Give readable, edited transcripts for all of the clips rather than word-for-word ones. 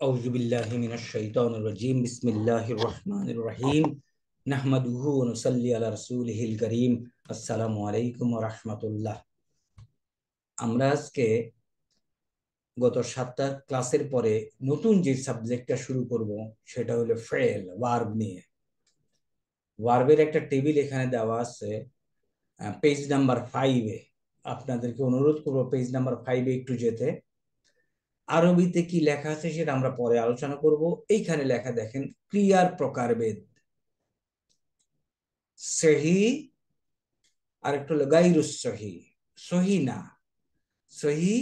أعوذ بالله من الشيطان الرجيم بسم الله الرحمن الرحيم نحمده ونصلي على رسوله الكريم السلام عليكم ورحمة الله। আমরা আজকে গত 7টা ক্লাসের পরে নতুন যে সাবজেক্টটা শুরু করব সেটা হলো ফেল ভার্ব নিয়ে। ভার্বের একটা টেবিল এখানে দেওয়া আছে পেজ নাম্বার 5-এ। আপনাদেরকে অনুরোধ করব পেজ নাম্বার 5-এ একটু যেতে। আরবিতে কি লেখা আছে সেটা আমরা পরে আলোচনা করব। এইখানে লেখা দেখেন ক্রিয়ার প্রকারভেদ। সহি আরেকটা হলো গাইরুস সহি, সহি না সহি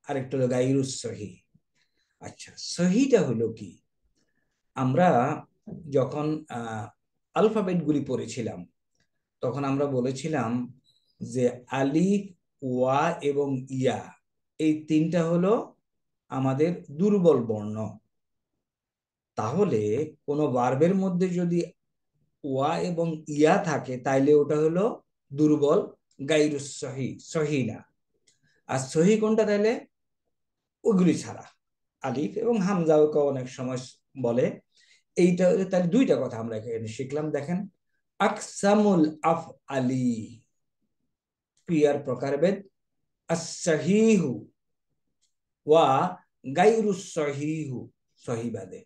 আরেকটা হলো গাইরুস সহি। আচ্ছা, সহিটা হলো কি? আমরা যখন আলফাবেট গুলি পড়েছিলাম তখন আমরা বলেছিলাম যে আলিফ, ওয়া এবং ইয়া এই তিনটা হলো আমাদের দুর্বল বর্ণ। তাহলে কোনো ভার্বের মধ্যে যদি ওয়া এবং ইয়া থাকে তাইলে ওটা হলো দুর্বল, গাইরুস সহি, সহি না। আর সহি কোনটা তাইলে? ওগুলি ছাড়া আলিফ এবং হামজাও অনেক সময় বলে। এইটা তাহলে দুইটা কথা আমরা এখানে শিখলাম। দেখেন, আকসামুল আফ আলি ক্রিয়ার প্রকারভেদ, আসসাহিহু ওয়া গাইরুস সহিহু সহিবাদে।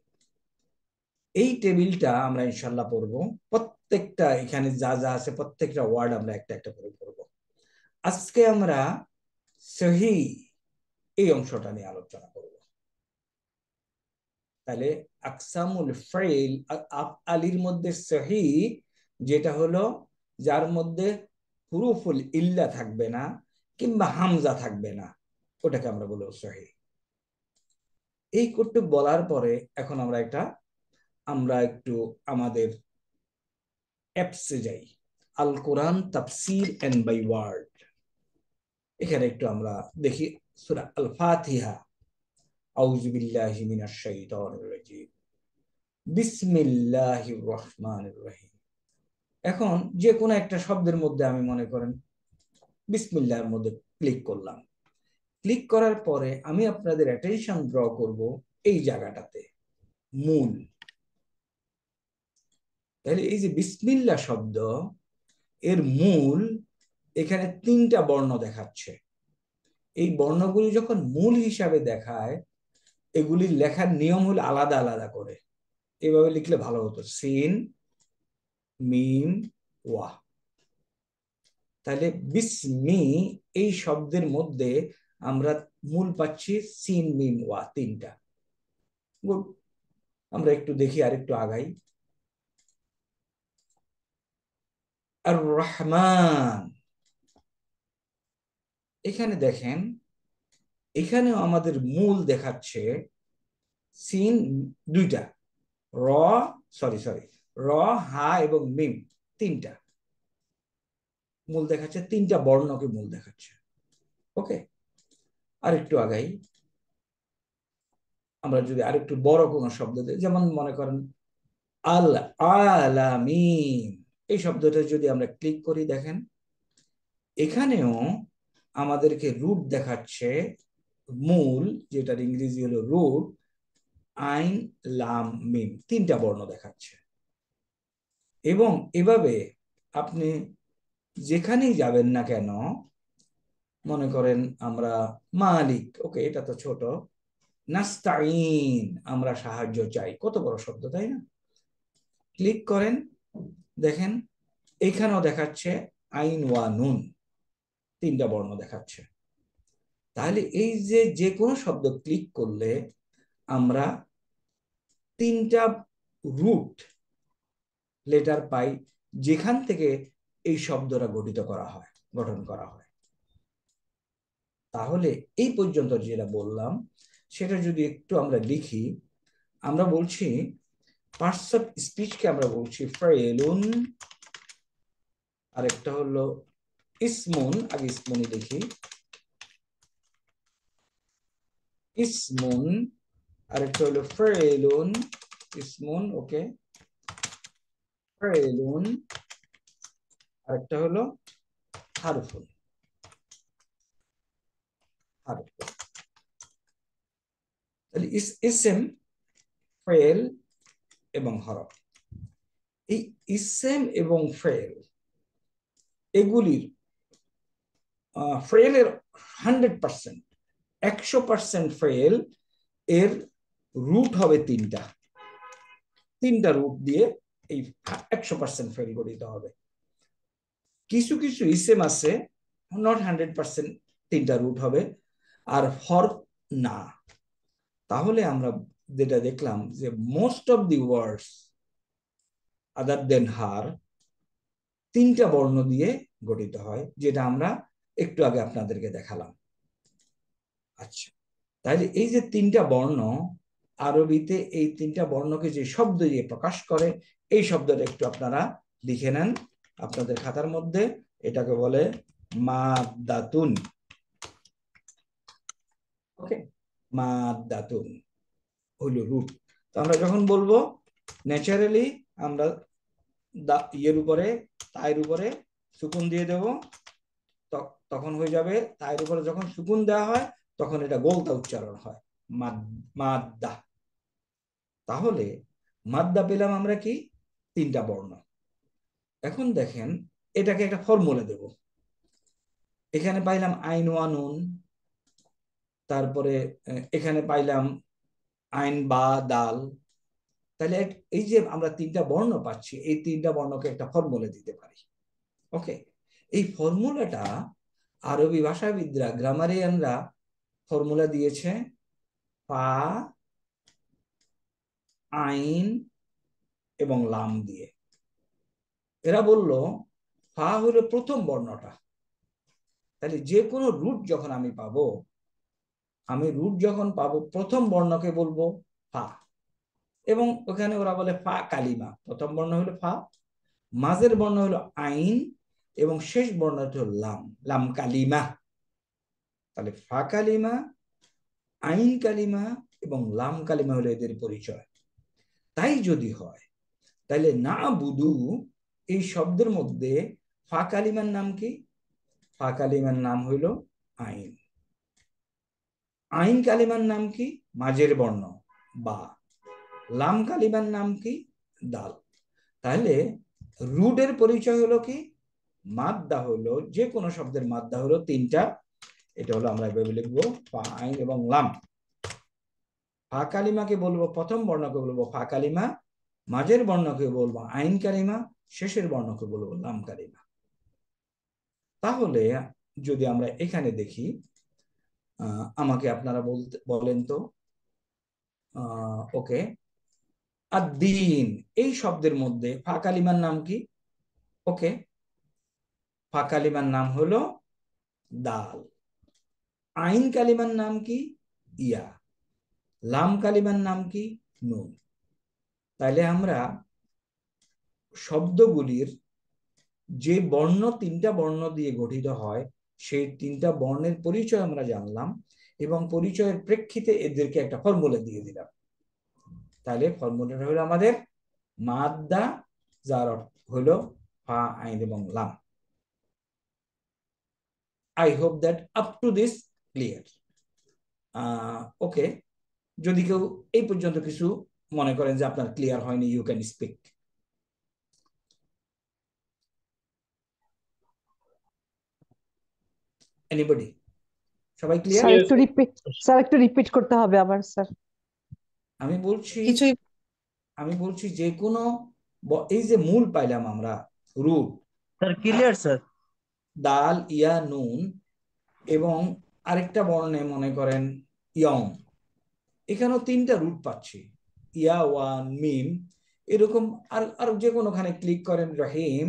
এই টেবিলটা আমরা ইনশাল্লাহ পড়বো। প্রত্যেকটা এখানে যা যা আছে প্রত্যেকটা ওয়ার্ড আমরা একটা একটা করে পড়বো। আজকে আমরা সহি এই অংশটা নিয়ে আলোচনা করব। তাহলে আকসামুল ফাইল আলির মধ্যে সহি যেটা হলো যার মধ্যে হুরুফুল ইল্লা থাকবে না কিংবা হামজা থাকবে না, ওটাকে আমরা বলবো সহি। এই করতে বলার পরে এখন আমরা একটু আমাদের অ্যাপসে যাই, আল কোরআন তাফসির এন্ড বাই ওয়ার্ড। এখানে একটু আমরা দেখি সূরা আল ফাতিহা। আউযু বিল্লাহি মিনাশ শাইতানির রাজিম, বিসমিল্লাহির রহমানির রহিম। এখন যে কোনো একটা শব্দের মধ্যে আমি মনে করেন বিসমিল্লাহর মধ্যে ক্লিক করলাম। ক্লিক করার পরে আমি আপনাদের অ্যাটেনশন ড্র করব এই জায়গাটাতে, মূল। তাহলে এই যে বিসমিল্লাহ শব্দ, এর মূল এখানে 3টা বর্ণ দেখাচ্ছে। এই বর্ণগুলি যখন মূল হিসাবে দেখায় এগুলির লেখার নিয়ম হলো আলাদা আলাদা করে। এভাবে লিখলে ভালো হতো, সিন, মিম, ওয়া। তাহলে বিসমি এই শব্দের মধ্যে আমরা মূল পাচ্ছি সিন, মিম, ওয়া, 3টা। গুড। আমরা একটু দেখি আর একটু আগাই। আর রহমান, এখানে দেখেন এখানেও আমাদের মূল দেখাচ্ছে সিন 2টা, র সরি সরি র, হা এবং মিম 3টা মূল দেখাচ্ছে, 3টা বর্ণকে মূল দেখাচ্ছে। ওকে, আর একটু আগাই। আমরা যদি আরেকটু বড় কোনো শব্দ দিই, যেমন মনে করেন আল আলামিন, এই শব্দটা যদি আমরা ক্লিক করি, দেখেন এখানেও আমাদেরকে রুট দেখাচ্ছে। মূল, যেটার ইংরেজি হলো রুট, আইন, লাম, মিম 3টা বর্ণ দেখাচ্ছে। এবং এভাবে আপনি যেখানেই যাবেন না কেন, মনে করেন আমরা মালিক, ওকে এটা তো ছোট, নাস্তাইন আমরা সাহায্য চাই, কত বড় শব্দ তাই না? ক্লিক করেন, দেখেন এখানেও দেখাচ্ছে আইন, ওয়া, নুন 3টা বর্ণ দেখাচ্ছে। তাহলে এই যে যে কোনো শব্দ ক্লিক করলে আমরা 3টা রুট লেটার পাই, যেখান থেকে এই শব্দটা গঠন করা হয়। তাহলে এই পর্যন্ত যেটা বললাম সেটা যদি একটু আমরা লিখি, আমরা বলছি পার্টস অফ স্পিচকে আমরা বলছি ফাইলুন, আরেকটা হলো ইসমুন। আগে ইসমুনি দেখি, ইসমুন, আরেকটা হলো ফাইলুন, ইসমুন, ওকে, ফাইলুন, আরেকটা হলো হারফুন, হারফুন। তাহলে ইসম ফেল এবং হরফ। এই ইসেম এবং ফেল এগুলির ফেলের 100%, 100% ফেল এর রুট হবে তিনটা রুট দিয়ে এই 100% ফেল গঠিত হবে। কিছু কিছু ইসেম আছে নট 100% তিনটা রুট হবে, আর হরফ না। তাহলে আমরা যেটা দেখলাম যে মোস্ট অফ দি ওয়ার্ডস আদার দেন হার তিনটা বর্ণ দিয়ে গঠিত হয়, যেটা আমরা একটু আগে আপনাদেরকে দেখালাম। আচ্ছা, তাহলে এই যে তিনটা বর্ণ, আরবিতে এই তিনটা বর্ণকে যে শব্দ দিয়ে প্রকাশ করে, এই শব্দটা একটু আপনারা লিখে নেন আপনাদের খাতার মধ্যে। এটাকে বলে মাদ্দাতুন। ওকে, মাদ্দাতুন হইল রুট। তো আমরা যখন বলবো ন্যাচারালি আমরা ইয়ের উপরে, তায়ের উপরে সুকুন দিয়ে দেব, তখন হয়ে যাবে তায়ের উপরে যখন সুকুন দেওয়া হয় তখন এটা গোলতা উচ্চারণ হয়, মাদ্দা। তাহলে মাদ্দা পেলাম আমরা কি, তিনটা বর্ণ। এখন দেখেন এটাকে একটা ফর্মুলা দেব। এখানে পাইলাম আইন ওয়া নুন, তারপরে এখানে পাইলাম আইন বা দাল। তাহলে এই যে আমরা তিনটা বর্ণ পাচ্ছি, এই তিনটা বর্ণকে একটা ফর্মুলা দিতে পারি। ওকে, এই ফর্মুলাটা আরবি ভাষাবিদরা, গ্রামারিয়ানরা ফর্মুলা দিয়েছে ফা, আইন এবং লাম দিয়ে। এরা বলল ফা হলো প্রথম বর্ণটা, তাহলে যে কোনো রুট যখন আমি পাবো, প্রথম বর্ণকে বলবো ফা। এবং ওখানে ওরা বলে ফা কালিমা, প্রথম বর্ণ হলো ফা, মাঝের বর্ণ হলো আইন, এবং শেষ বর্ণটা হলো লাম, লাম কালিমা। তাহলে ফা কালিমা, আইন কালিমা এবং লাম কালিমা হলো এদের পরিচয়। তাই যদি হয় তাহলে না বুধু এই শব্দের মধ্যে ফা কালিমার নাম কি? ফা কালিমার নাম হইল আইন। আইন কালিমার নাম কি? মাঝের বর্ণ বা। লাম কালিমার নাম কি? দাল। তাহলে রুটের পরিচয় হলো কি? মাদ্দা হলো, যে কোনো শব্দের মাদ্দা হলো তিনটা। এটা হলো আমরা এভাবে লিখবো ফা, আইন এবং লাম। ফা কালিমাকে বলবো, প্রথম বর্ণকে বলবো ফা কালিমা, মাঝের বর্ণকে বলবো আইন কালিমা, শেষের বর্ণকে বলবো লাম কালিমা। তাহলে যদি আমরা এখানে দেখি, আমাকে আপনারা বলেন তো, ওকে, আদ-দীন এই শব্দের মধ্যে ফা কালিমার নাম কি? ওকে, ফা কালিমার নাম হলো দাল। আইন কালিমার নাম কি? ইয়া। লাম কালিমার নাম কি? নুন। তাইলে আমরা শব্দগুলির যে বর্ণ, তিনটা বর্ণ দিয়ে গঠিত হয়, সেই তিনটা বর্ণের পরিচয় আমরা জানলাম, এবং পরিচয়ের প্রেক্ষিতে এদেরকে একটা ফর্মুলা দিয়ে দিলাম। তাহলে ফর্মুলাটা হলো আমাদের মাদ্দা, যার অর্থ হলো ফা, আইন এবং লাম। I hope that up to this clear. Okay, যদি কেউ এই পর্যন্ত কিছু মনে করেন যে আপনার ক্লিয়ার হয়নি, ইউ ক্যান স্পিক। এনিবডি? সবাই ক্লিয়ার? স্যার একটু রিপিট করতে হবে আবার স্যার। আমি বলছি কিছুই আমি বলছি যে কোনো এই যে মূল পাইলাম আমরা, রুট, স্যার ক্লিয়ার স্যার। দাল, ইয়া, নুন, এবং আরেকটা বর্ণে মনে করেন ইয়ং, এখানেও তিনটা রুট পাচ্ছি, ইয়া, ওয়ান, মিম, এরকম। আর আর যে কোনোখানে ক্লিক করেন রহিম,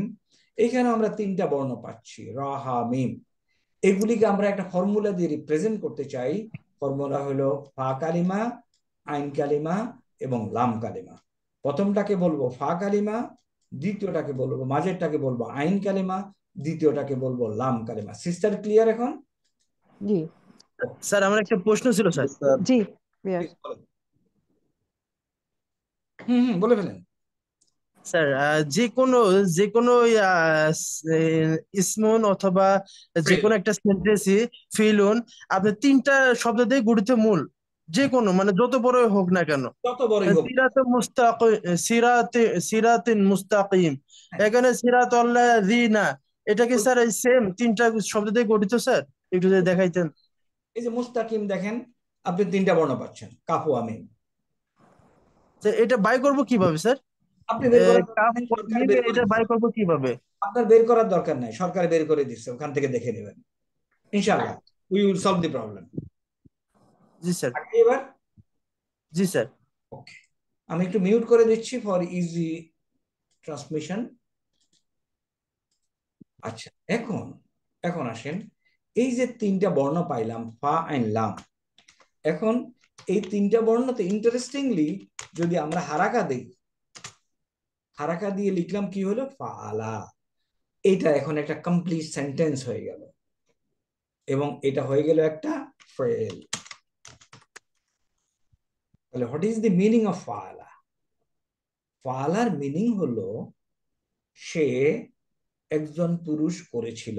এখানে আমরা তিনটা বর্ণ পাচ্ছি, র, হা, মিম। এগুলিকে আমরা একটা ফর্মুলা দিয়ে রিপ্রেজেন্ট করতে চাই। ফর্মুলা হলো ফা কালিমা, আইন কালিমা এবং লাম কালিমা। প্রথমটাকে বলবো ফা কালিমা, দ্বিতীয়টাকে বলবো, মাঝেরটাকে বলবো আইন কালিমা, দ্বিতীয়টাকে বলবো লাম কালিমা। সিস্টার ক্লিয়ার এখন? জি স্যার আমার একটা প্রশ্ন ছিল স্যার। জি ক্লিয়ার। বলে ফেলেন। স্যার যে কোনো ইসমুন অথবা যে কোনো একটা সেন্টেন্সই ফিলুন, আপনি তিনটা শব্দ দিয়ে গঠিত মূল, যে কোনো মানে যত বড়ই হোক না কেন, যত বড়ই হোক, সিরাতে মুস্তাকিম, সিরাতিন মুস্তাকিম, হ্যাঁ, এখানে সিরাতাল্লাযিনা, এটা কি স্যার এই সেম তিনটা শব্দ দিয়ে গঠিত স্যার? একটু যদি দেখাইতেন। এই যে মুস্তাকিম দেখেন, আপনি তিনটা বর্ণ পাচ্ছেন, কাফ ও মিম। যে এটা বাই করব কিভাবে স্যার? আপনি বের করার দরকার কাফ নেই, ও সরকার মিম, বের করে এটা বাই দিচ্ছে। করব কিভাবে? আপনার বের করার দরকার নাই, সরকার বের করে দিচ্ছে, ওখান থেকে দেখে নেবেন ইনশাআল্লাহ। We will solve the problem. G sir. এবার জি স্যার। ওকে, আমি একটু মিউট করে দিচ্ছি ফর ইজি ট্রান্সমিশন। আচ্ছা, এখন এখন আসেন, এই যে তিনটা বর্ণ পাইলাম ফা আইন লাম, এখন এই তিনটা বর্ণতে ইন্টারেস্টিংলি যদি আমরা হারাকা দিই, হারাকা দিয়ে লিখলাম কি হলো, ফাআলা। এটা এখন একটা কমপ্লিট সেন্টেন্স হয়ে গেল, এবং এটা হয়ে গেল একটা ফেল। তাহলে what is the meaning of ফাআলা? ফাআলার মিনিং হলো সে একজন পুরুষ করেছিল।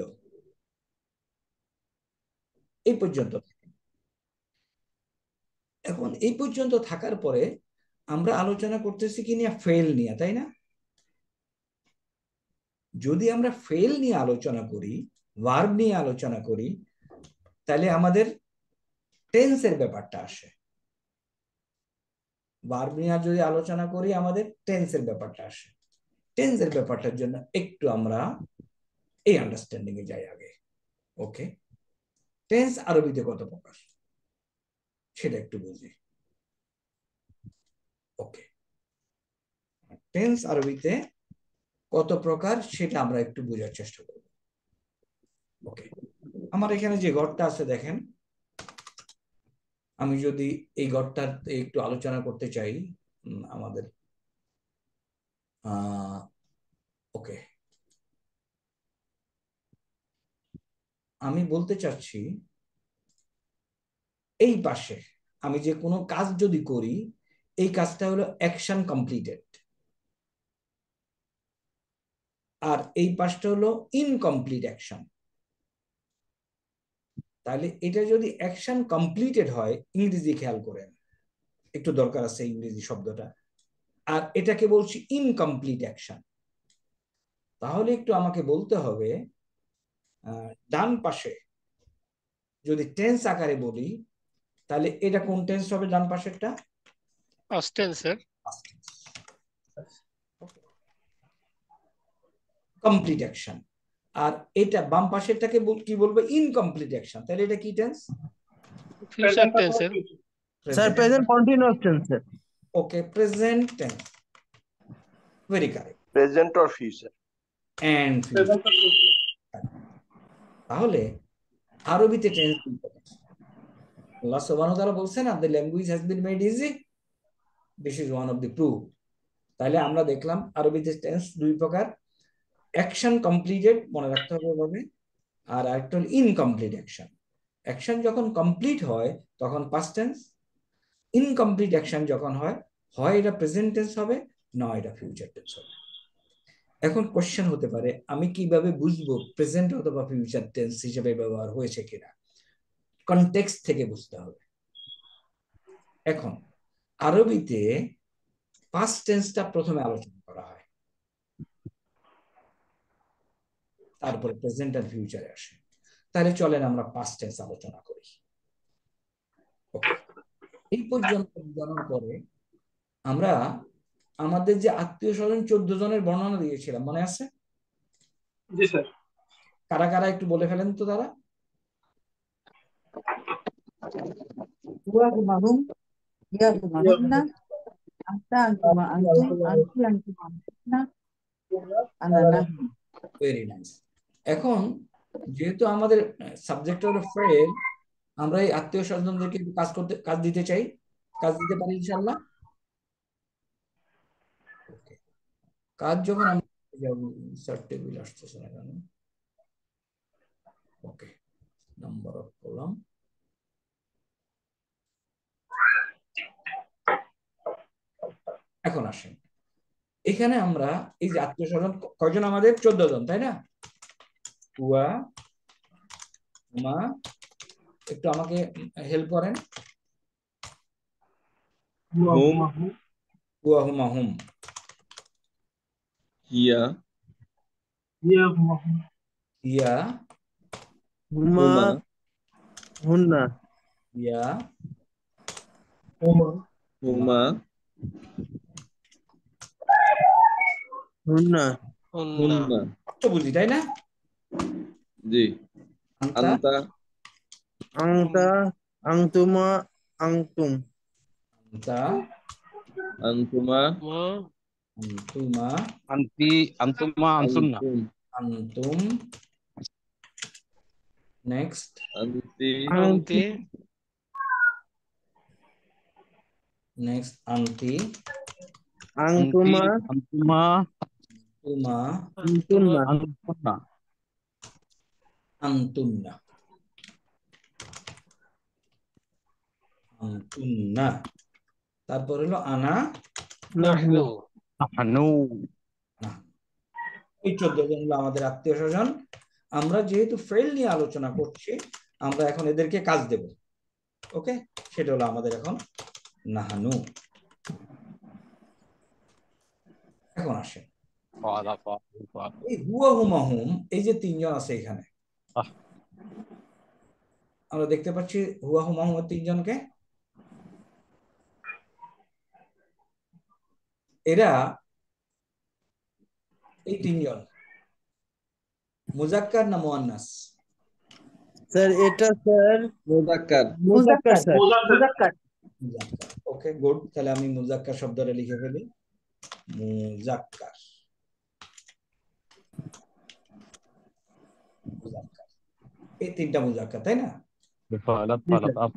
এই পর্যন্ত। এখন এই পর্যন্ত থাকার পরে আমরা আলোচনা করতেছি কি নিয়ে, ফেল নিয়ে, তাই না? যদি আমরা ফেল নিয়ে আলোচনা করি, ভার্ব নিয়ে আলোচনা করি, তাহলে আমাদের টেন্সের ব্যাপারটা আসে। ভার্ব নিয়ে যদি আলোচনা করি, আমাদের টেন্সের ব্যাপারটা আসে। টেন্সের ব্যাপারটার জন্য একটু আমরা এই আন্ডারস্ট্যান্ডিং এ যাই আগে। ওকে, টেন্স আরবিতে কত প্রকার সেটা একটু বুঝি। ওকে, টেন্স আরবিতে কত প্রকার সেটা আমরা একটু বোঝার চেষ্টা করব। ওকে, আমার এখানে যে ঘরটা আছে দেখেন, আমি যদি এই ঘরটার একটু আলোচনা করতে চাই, আমাদের ওকে, আমি বলতে চাচ্ছি এই পাশে আমি যে কোনো কাজ যদি করি, এই কাজটা হলো অ্যাকশন কমপ্লিটেড, আর এই পাশটা হলো ইনকমপ্লিট অ্যাকশন। তাহলে এটা যদি অ্যাকশন কমপ্লিটেড হয়, ইংরেজি খেয়াল করেন, একটু দরকার আছে ইংরেজি শব্দটা, আর এটাকে বলছি ইনকমপ্লিট অ্যাকশন, তাহলে একটু আমাকে বলতে হবে ডান পাশে যদি টেন্স আকারে বলি, তাহলে এটা কোন টেন্স হবে? ডান পাশেরটা Past tense, sir. Complete action, আর এটা বাম পাশেরটাকে কি বলবো? Incomplete action. তাহলে এটা কি tense? Future tense, sir. Sir present continuous tense sir. Okay, present tense, very correct. Present or future? And future. তাহলে আরবিতে টেন্স আল্লাহ সুবহানাহু ওয়া তাআলা বলছেন, the language has been made easy, this is one of the proof। তাহলে আমরা দেখলাম আরবিতে টেন্স দুই প্রকার, অ্যাকশন কমপ্লিটেড মনে রাখতে হবে ভাবে, আর আরেকটা হল ইনকমপ্লিট অ্যাকশন। অ্যাকশন যখন কমপ্লিট হয় তখন পাস্ট টেন্স, ইনকমপ্লিট অ্যাকশন যখন হয়, হয় এটা প্রেজেন্ট টেন্স হবে, নয় এটা ফিউচার টেন্স হবে। এখন কোশ্চেন হতে পারে, আমি কিভাবে বুঝবো প্রেজেন্ট অথবা ফিউচার টেন্স হিসেবে ব্যবহার হয়েছে কিনা? কনটেক্সট থেকে বুঝতে হবে। এখন আরবিতে পাস্ট টেন্সটা প্রথমে আলোচনা করা হয়, তারপরে প্রেজেন্ট আর ফিউচারে আসে। তাহলে চলেন আমরা পাস্ট টেন্স আলোচনা করি। ওকে, এই পর্যন্ত জানার পরে আমরা আমাদের যে আত্মীয় স্বজন 14 জনের বর্ণনা দিয়েছিলাম, মনে আছে? জি স্যার। কারা কারা একটু বলে ফেলেন তো তারা। Mahum, ya Mahumna, anta antuma antum, anti antuma antuna, ana nahnu. Very nice. এখন যেহেতু আমাদের সাবজেক্ট হলো ফ্রেন্ড, আমরা এই আত্মীয় স্বজনদেরকে একটু কাজ দিতে চাই, কাজ দিতে পারি ইনশাল্লাহ। ওকে, কাজ যখন আমরা ইনসার্ট টেবিল আসতেছে না কেন? ওকে, নাম্বার অফ কলাম, এখন আসেন এখানে আমরা এই যে আত্মীয় স্বজন কয়জন? আমাদের 14 জন, তাই না? উয়া, মা, একটু আমাকে হেল্প করেন। হুম হুয়া হুমা হুম, হিয়া ইয়া হুম ইয়া হুমা হুমা হুন্না ইয়া হুম হুমা হুন্না হুন্না হুন্না অর্থ বুঝি তাই না? জি আন্তা আন্তা আংতা আংতুমা আংতুম আন্তা আন্তুমা মা আন্তুমা Antuma antunna. আন্তুম আন্তুম, নেক্সট আন্তি আন্তি নেক্সট আন্তি, আংতুমা Antuma তুমা, আংতুন্না antunna. আন্তুন্না, আন্তুন্না। তারপর হলো আনা, নাহনু নাহনু Nahnu. না। এই 14 জন হলো আমাদের আত্মীয় স্বজন। আমরা যেহেতু ফেল নিয়ে আলোচনা করছি, আমরা এখন এদেরকে কাজ দেব। ওকে, সেটা হলো আমাদের এখন নাহানু। এখন আসেন, Qala qala. এই হুয়া হুমা হুম, এই যে 3 জন আছে এখানে, আহ। আমরা দেখতে পাচ্ছি হুয়া হুমা হুমের 3 জনকে। এরা এই 3 জন মুজাক্কার না মুয়ান্নাস? স্যার এটা স্যার মুযাক্কার মুজাক্কার স্যার মুজাক্কার মুজাক্কার। ওকে, গুড। তাহলে আমি মুজাক্কার শব্দটা লিখে ফেলি, মুজাক্কার। মুজাক্কার, এই 3টা মুজাক্কার, তাই না? Qala জি qala. স্যার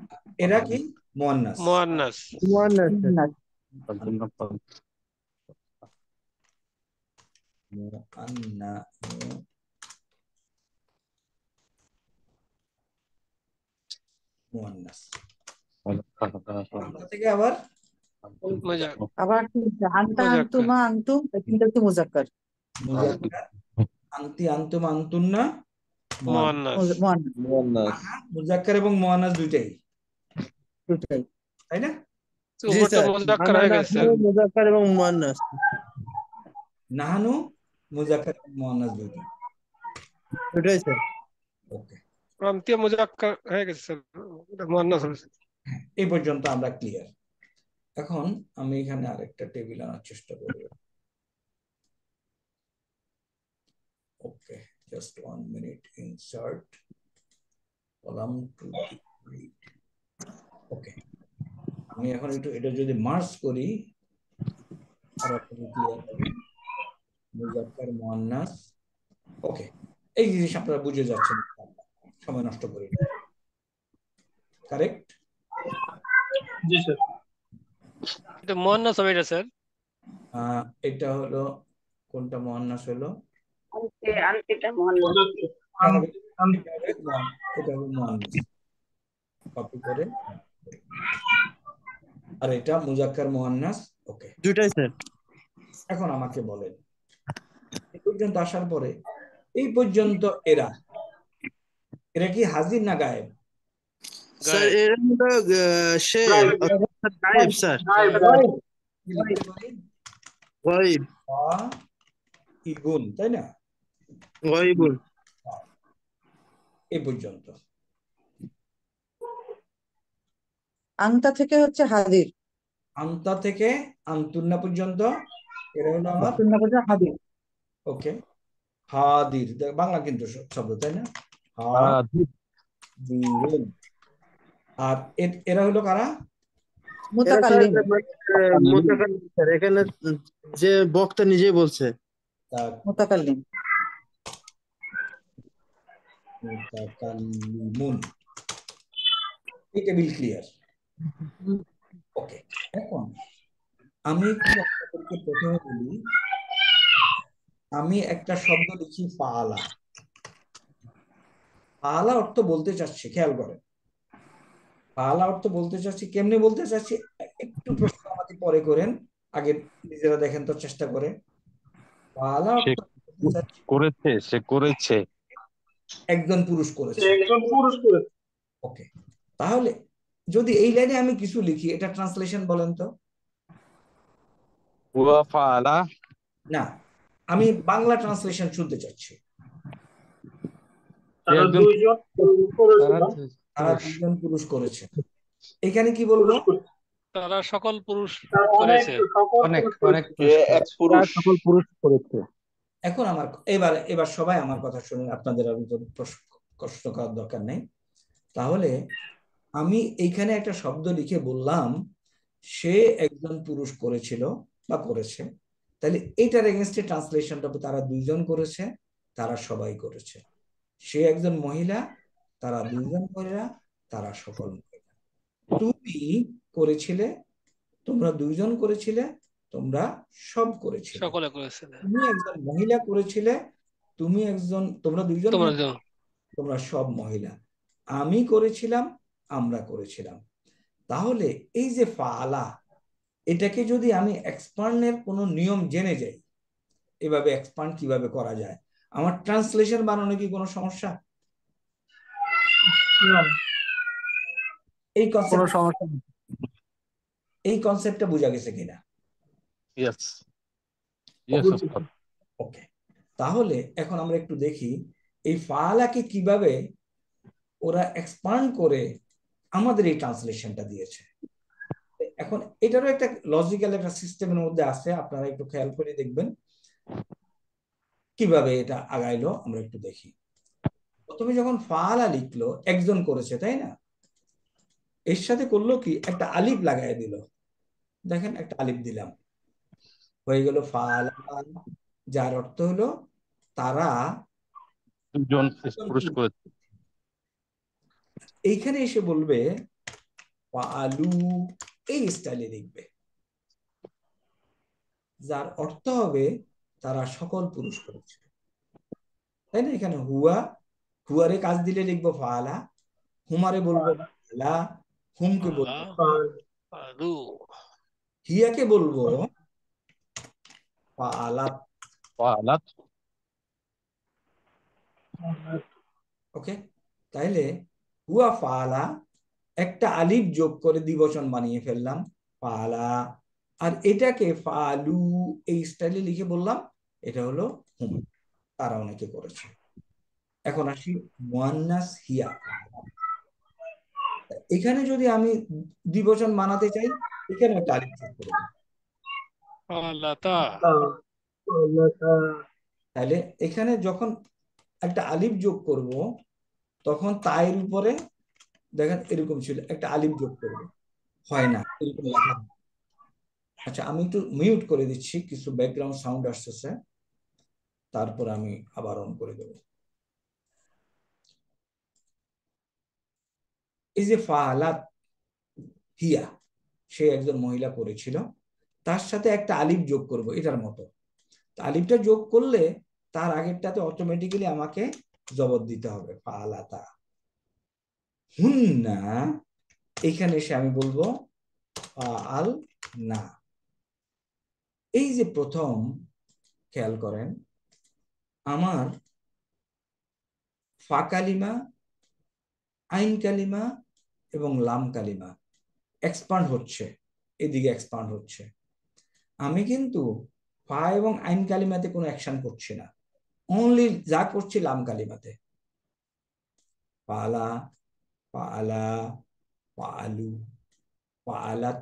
এরা কি মুয়ান্নাস? মুয়ান্নাস মুয়ান্নাস স্যার Antuna মুয়ান্নাস। qala. আমরা থেকে আবার মুজাক আবার তিনটা আন্তা মুজাক্কার আন্তুমা আন্তুম এই তিনটা হচ্ছে মুজাক্কার মুজাক্কার, আন্তি আন্তুম আন্তুন্না, মুয়ান্নাস। মুয়ান্নাস মুয়ান্নাস মুয়ান্নাস মুজাক্কার এবং মুয়ান্নাস দুইটাই, দুটাই তাই না? জি উপরটা স্যার মুজাক্কার আনা হয়ে গেছে নাহনু মুজাক্কার এবং মুয়ান্নাস নাহানু মুজাক্কার এবং মুয়ান্নাস দুইটাই। দুটাই স্যার ওকে, আন্তি মুজাক্কার হয়ে গেছে স্যার, এটা মুয়ান্নাস হয়েছে। এই পর্যন্ত আমরা ক্লিয়ার। এখন আমি এখানে আরেকটা টেবিল আনার চেষ্টা করব। Okay, just 1 minute, insert column to delete. Okay, আমি এখন একটু এটা যদি মার্জ করি আর আপনাদের ক্লিয়ার হবে, মুজাক্কার মুয়ান্নাস। ওকে, এই জিনিস আপনারা বুঝে যাচ্ছেন, সময় নষ্ট করি না। কারেক্ট? জি স্যার এটা মুয়ান্নাস হবে এটা স্যার। এটা হলো কোনটা মুয়ান্নাস হলো? আন্তিটা মুয়ান্নাস এটা হলো মুয়ান্নাস। কপি করে, আর এটা মুজাক্কার মুয়ান্নাস। ওকে, দুটাই স্যার এখন আমাকে বলেন, এই পর্যন্ত আসার পরে এই পর্যন্ত এরা এরা কি হাজির না গায়েব? স্যার গায়েব এর হলো সে গায়েব। অর্থাৎ গায়েব স্যার কি লিখতে পারি? গায়েব ইগুন, তাই না? গায়েবুল এই পর্যন্ত। আংতা থেকে হচ্ছে হাদির আন্তা থেকে আন্তুন্না পর্যন্ত এরা হলো আমার আন্তুন্না পর্যন্ত হাদির ওকে হাদির, বাংলা কিন্তু শব্দ, তাই না? হাদিরুন। আর এরা হলো কারা? মুতাকাল্লিম মুতাকাল্লিম স্যার এখানে যে বক্তা নিজেই বলছে মুতাকাল্লিম মুতাকাল্লিমুন। এই টেবিল ক্লিয়ার? ওকে, এখন আমি একটু আপনাদেরকে প্রথমে বলি, আমি একটা শব্দ লিখি ফাআলা। ফাআলা অর্থ বলতে চাচ্ছি, খেয়াল করেন, ফাআলা অর্থ বলতে চাচ্ছি, কেমনে বলতে চাচ্ছি একটু প্রশ্ন আমাকে পরে করেন, আগে নিজেরা দেখেন তো চেষ্টা করে। ফাআলা অর্থ বলতে চাচ্ছি করেছে, সে করেছে। একজন পুরুষ করেছে। একজন পুরুষ করেছে ওকে, তাহলে যদি এই লাইনে আমি কিছু লিখি, এটা ট্রান্সলেশন বলেন তো? হুয়া ফাআলা না, আমি বাংলা ট্রান্সলেশন শুনতে চাচ্ছি। সে তারা একজন দুইজন করেছিল তারা পুরুষ। দুজন পুরুষ করেছে। এখানে কি বলবো? পুরুষ করেছে। তারা সকল পুরুষ তারা অনেক করেছে। সকল অনেক পুরুষ অনেক করেছে। পুরুষ এক করেছে। পুরুষ সকল পুরুষ করেছে। এখন এবার সবাই আমার কথা শুনে, আপনাদের আর কষ্ট করার দরকার নেই। তাহলে আমি এইখানে একটা শব্দ লিখে বললাম সে একজন পুরুষ করেছিল বা করেছে, তাহলে এটার এগেনস্টে ট্রান্সলেশনটা তারা দুইজন করেছে, তারা সবাই করেছে। সে একজন মহিলা, তারা দুইজন মহিলা, তারা সকল মহিলা। তুমি করেছিলে, তোমরা দুইজন করেছিলে, তোমরা সব করেছিলে। সকলে করেছে। তুমি একজন মহিলা করেছিলে, তোমরা দুইজন তোমরা মহিলা, তোমরা সব মহিলা। আমি করেছিলাম, আমরা করেছিলাম। তাহলে এই যে ফাআলা, এটাকে যদি আমি এক্সপান্ডের কোনো নিয়ম জেনে যাই, এভাবে এক্সপান্ড কিভাবে করা যায়, আমার ট্রান্সলেশন বানানো কি কোনো সমস্যা? না, এই কোনো কনসেপ্ট, সমস্যা নেই। এই কনসেপ্টটা বোঝা গেছে কিনা? Yes yes of course. Okay, তাহলে এখন আমরা একটু দেখি এই ফাআলাকে কিভাবে ওরা এক্সপান্ড করে আমাদের এই ট্রান্সলেশনটা দিয়েছে। এখন এটারও একটা লজিক্যাল একটা সিস্টেমের মধ্যে আছে, আপনারা একটু খেয়াল করে দেখবেন কিভাবে এটা আগাইলো। আমরা একটু দেখি। প্রথমে যখন ফাআলা লিখলো, একজন করেছে তাই না, এর সাথে করলো কি একটা আলিফ লাগাই দিল। দেখেন একটা আলিফ দিলাম, হয়ে গেল ফাআলা, যার অর্থ হলো তারা দুজন পুরুষ করেছে। এইখানে এসে বলবে ফাআলু, এই স্টাইলে লিখবে, যার অর্থ হবে তারা সকল পুরুষ করেছে, তাই না? এখানে হুয়ারে কাজ দিলে লিখবো ফাআলা, হুমারে বলবো ফাআলা, হুমকে বলবো, আলু হিয়াকে বলবো ফাআলাত। ফাআলাত। ওকে, তাইলে হুয়া ফাআলা, একটা আলিফ যোগ করে দ্বিবচন বানিয়ে ফেললাম ফাআলা, আর এটাকে ফাআলু এই স্টাইলে লিখে বললাম এটা হলো হুম, তারা অনেকে করেছে। এখন আসি মুয়ান্নাস হিয়া। এখানে যদি আমি দ্বিবচন বানাতে চাই, এখানে একটা আলিফ যোগ করে দিই। আলাতা তাহলে এখানে যখন একটা আলিফ যোগ করব, তখন তায়ের উপরে দেখেন এরকম ছিল, একটা আলিফ যোগ করব, হয় না, এরকম লেখা। আচ্ছা, আমি একটু মিউট করে দিচ্ছি, কিছু ব্যাকগ্রাউন্ড সাউন্ড আসতেছে, তারপর আমি আবার অন করে দেব। এই যে ফাআলাত হিয়া, সে একজন মহিলা করেছিল, তার সাথে একটা আলিফ যোগ করব এটার মতো। আলিফটা যোগ করলে তার আগেরটাতে অটোমেটিক্যালি আমাকে জবর দিতে হবে ফাআলাতা। হুন্না, এখানে এসে আমি বলবো ফাআল না। এই যে প্রথম, খেয়াল করেন আমার ফা কালিমা, আইন কালিমা এবং লাম কালিমা এক্সপান্ড হচ্ছে, এদিকে এক্সপান্ড হচ্ছে। আমি কিন্তু ফা এবং আইন কালিমাতে কোনো অ্যাকশন করছি না, অনলি যা করছি লাম কালিমাতে। পালা, পালা, পালু, পালাত,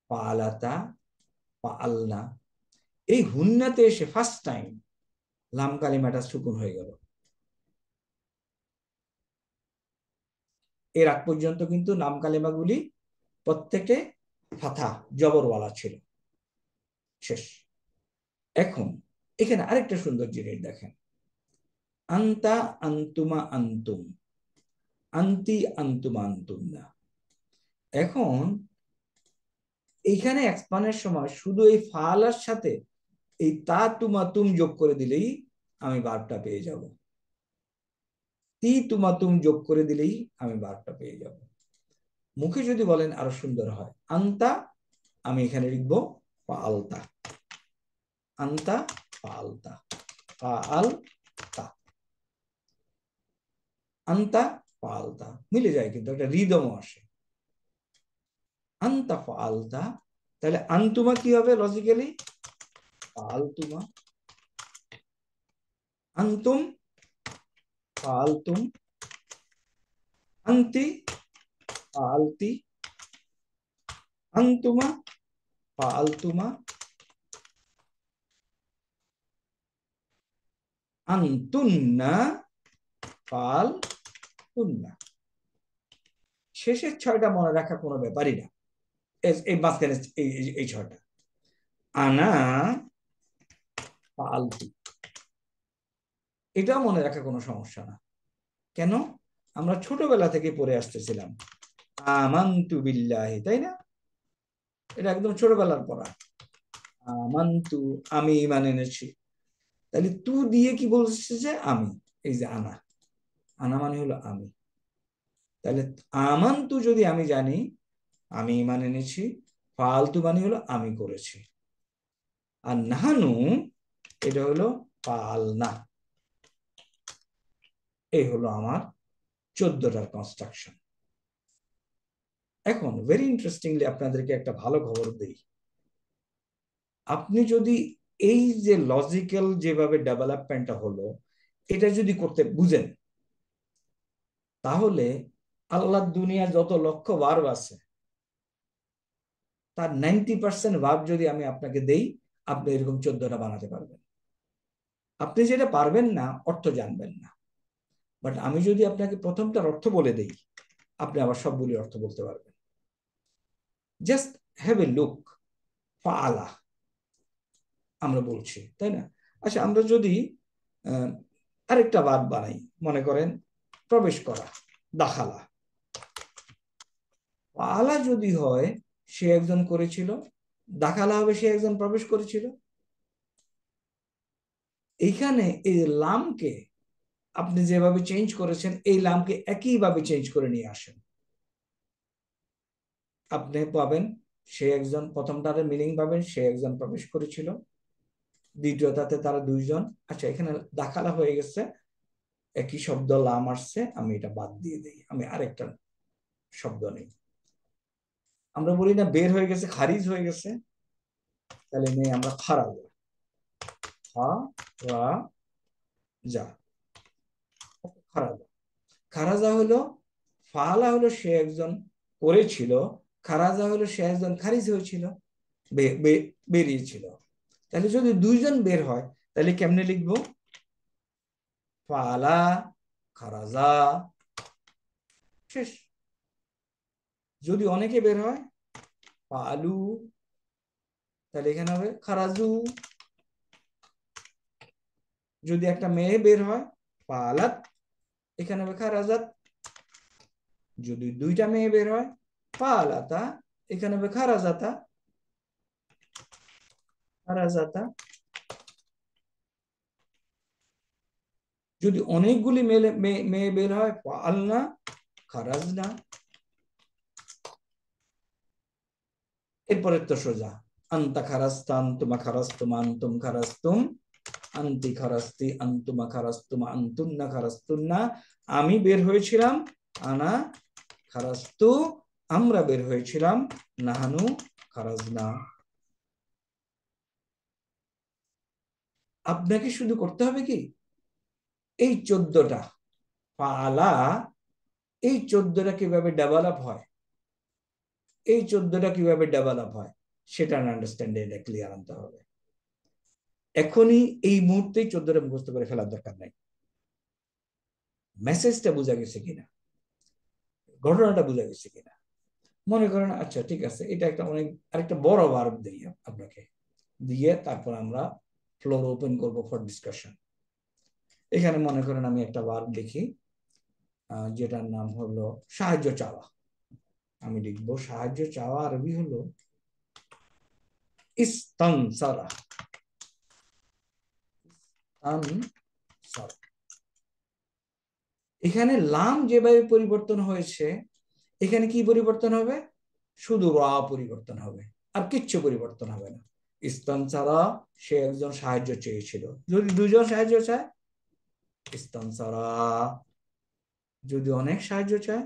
পালাতা, পালনা। এই হুন্নাতে এসে ফার্স্ট টাইম লাম কালিমাটা সুকুন হয়ে গেল। এর আগ পর্যন্ত কিন্তু নাম কালিমাগুলি প্রত্যেকে ফাথা জবরওয়ালা ছিল। শেষ। এখন এখানে আরেকটা সুন্দর জিনিস দেখেন, আন্তা, আন্তুমা, আন্তুম, আন্তি, আন্তুমা, আন্তুম না। এখন এইখানে এক্সপানের সময় শুধু এই ফালার সাথে এই তা তুমা তুম যোগ করে দিলেই আমি ভার্বটা পেয়ে যাব, তি তুমা তুম যোগ করে দিলেই আমি ভার্বটা পেয়ে যাব। মুখে যদি বলেন আরো সুন্দর হয়, আন্তা, আমি এখানে লিখবো ফাআলতা, আন্তা ফাআলতা, ফাআলতা, আন্তা ফাআলতা, মিলে যায় কিন্তু একটা রিদমও আসে। আন্তা ফাআলতা, তাহলে আনতুমা কি হবে লজিক্যালি? ফাআলতুমা। আনতুম ফাআলতুম। আনতি ফাআলতি। আনতুমা ফাআলতুমা। আনতুন্না ফাআলতুন্না। শেষের 6টা মনে রাখা কোনো ব্যাপারই না। এই মাঝখানে এই 6টা। আনা ফাআলতু, এটাও মনে রাখা কোনো সমস্যা না। কেন? আমরা ছোটবেলা থেকে পড়ে আসতেছিলাম আমানতু বিল্লাহি, তাই না? এটা একদম ছোটবেলার পড়া। আমানতু, আমি ঈমান এনেছি। তাহলে তু দিয়ে কি বলছে? যে আমি। এই যে আনা, আনা মানে হলো আমি। তাহলে আমানতু যদি আমি জানি আমি ঈমান এনেছি, ফালতু মানে হলো আমি করেছি। আর নাহানু এটা হলো পালনা। এই হলো আমার 14টার কনস্ট্রাকশন। এখন ভেরি ইন্টারেস্টিংলি আপনাদেরকে একটা ভালো খবর দেই। আপনি যদি এই যে লজিক্যাল যেভাবে ডেভেলপমেন্টটা হলো এটা যদি করতে বুঝেন, তাহলে আল্লাহ দুনিয়ার যত লক্ষ ভার্ব আছে তার 90% ভার্ব যদি আমি আপনাকে দেই, আপনি এরকম 14টা বানাতে পারবেন। আপনি যেটা পারবেন না, অর্থ জানবেন না। বাট আমি যদি আপনাকে প্রথমটার অর্থ বলে দেই, আপনি আবার সবগুলি অর্থ বলতে পারবেন। Just have a look. ফাআলা আমরা বলছি, তাই না? আচ্ছা, আমরা যদি আরেকটা ভার্ব বানাই, মনে করেন প্রবেশ করা, দাখালা। ফাআলা যদি হয় সে একজন করেছিল, দাখালা হবে সে একজন প্রবেশ করেছিল। এইখানে এই লামকে আপনি যেভাবে চেঞ্জ করেছেন, এই লামকে একইভাবে চেঞ্জ করে নিয়ে আসেন। আপনি পাবেন সে একজন, প্রথমটার মিনিং পাবেন সে একজন প্রবেশ করেছিল, দ্বিতীয়টাতে তারা দুইজন। আচ্ছা, এখানে দাখালা হয়ে গেছে, একই শব্দ লাম আসছে, আমি এটা বাদ দিয়ে দিই, আমি আরেকটা শব্দ নেই। আমরা বলি না বের হয়ে গেছে, খারিজ হয়ে গেছে, তাহলে নেই আমরা খারাজা। খারাজা, খারাজা। খারাজা হলো, ফালা হলো সে একজন করেছিল, খারাজা হলো সে একজন খারিজ হয়েছিল, বেরিয়েছিল। তাহলে যদি দুইজন বের হয় তাহলে কেমনে লিখবো? ফালা খারাজা, শেষ। যদি অনেকে বের হয়, ফালু, তাহলে এখানে হবে খারাজু। যদি একটা মেয়ে বের হয়, ফালাত, এখানে হবে খারাজাত। যদি দুইটা মেয়ে বের হয়, ফালাতা, এখানে হবে খারাজাতা, যদি অনেকগুলি মেয়ে বের হয়, ফালনা খারাজনা। এরপরে তো সোজা, আন্তা খারাস্তা আন্তুমা খারাস্তুমা আন্তুম খারাস্তুম, আন্তি খারাস্তি আন্তুমা খারাস্তুমা আন্তুন্না খারাস্তুন্না। আমি বের হয়েছিলাম, আনা খারাস্তু, আমরা বের হয়েছিলাম, নাহানু খারাজনা। আপনাকে শুধু করতে হবে কি, এই 14টা পালা, এই 14টা কিভাবে ডেভেলপ হয়, এই 14টা কিভাবে ডেভেলপ হয় সেটা আন্ডারস্ট্যান্ডিং ক্লিয়ার আনতে হবে। এখনই এই মুহূর্তেই 14টা মুখস্থ করে ফেলার দরকার নাই। মেসেজটা বোঝা গেছে কিনা, ঘটনাটা বোঝা গেছে কিনা। মনে করেন আচ্ছা ঠিক আছে, এটা একটা অনেক আরেকটা বড় ভার্ব দিই আপনাকে, দিয়ে তারপর আমরা ফ্লোর ওপেন করব ফর ডিসকাশন। এখানে মনে করেন আমি একটা ভার্ব দেখি, যেটার নাম হলো সাহায্য চাওয়া। আমি লিখবো সাহায্য চাওয়া আরবি হলো ইস্তানসারা। এখানে লাম যেভাবে পরিবর্তন হয়েছে, এখানে কি পরিবর্তন হবে? শুধু রা পরিবর্তন হবে, আর কিচ্ছু পরিবর্তন হবে না। ইস্তানসারা, সে একজন সাহায্য চেয়েছিল। যদি দুজন সাহায্য চায়, ইস্তানসারা। যদি অনেক সাহায্য চায়,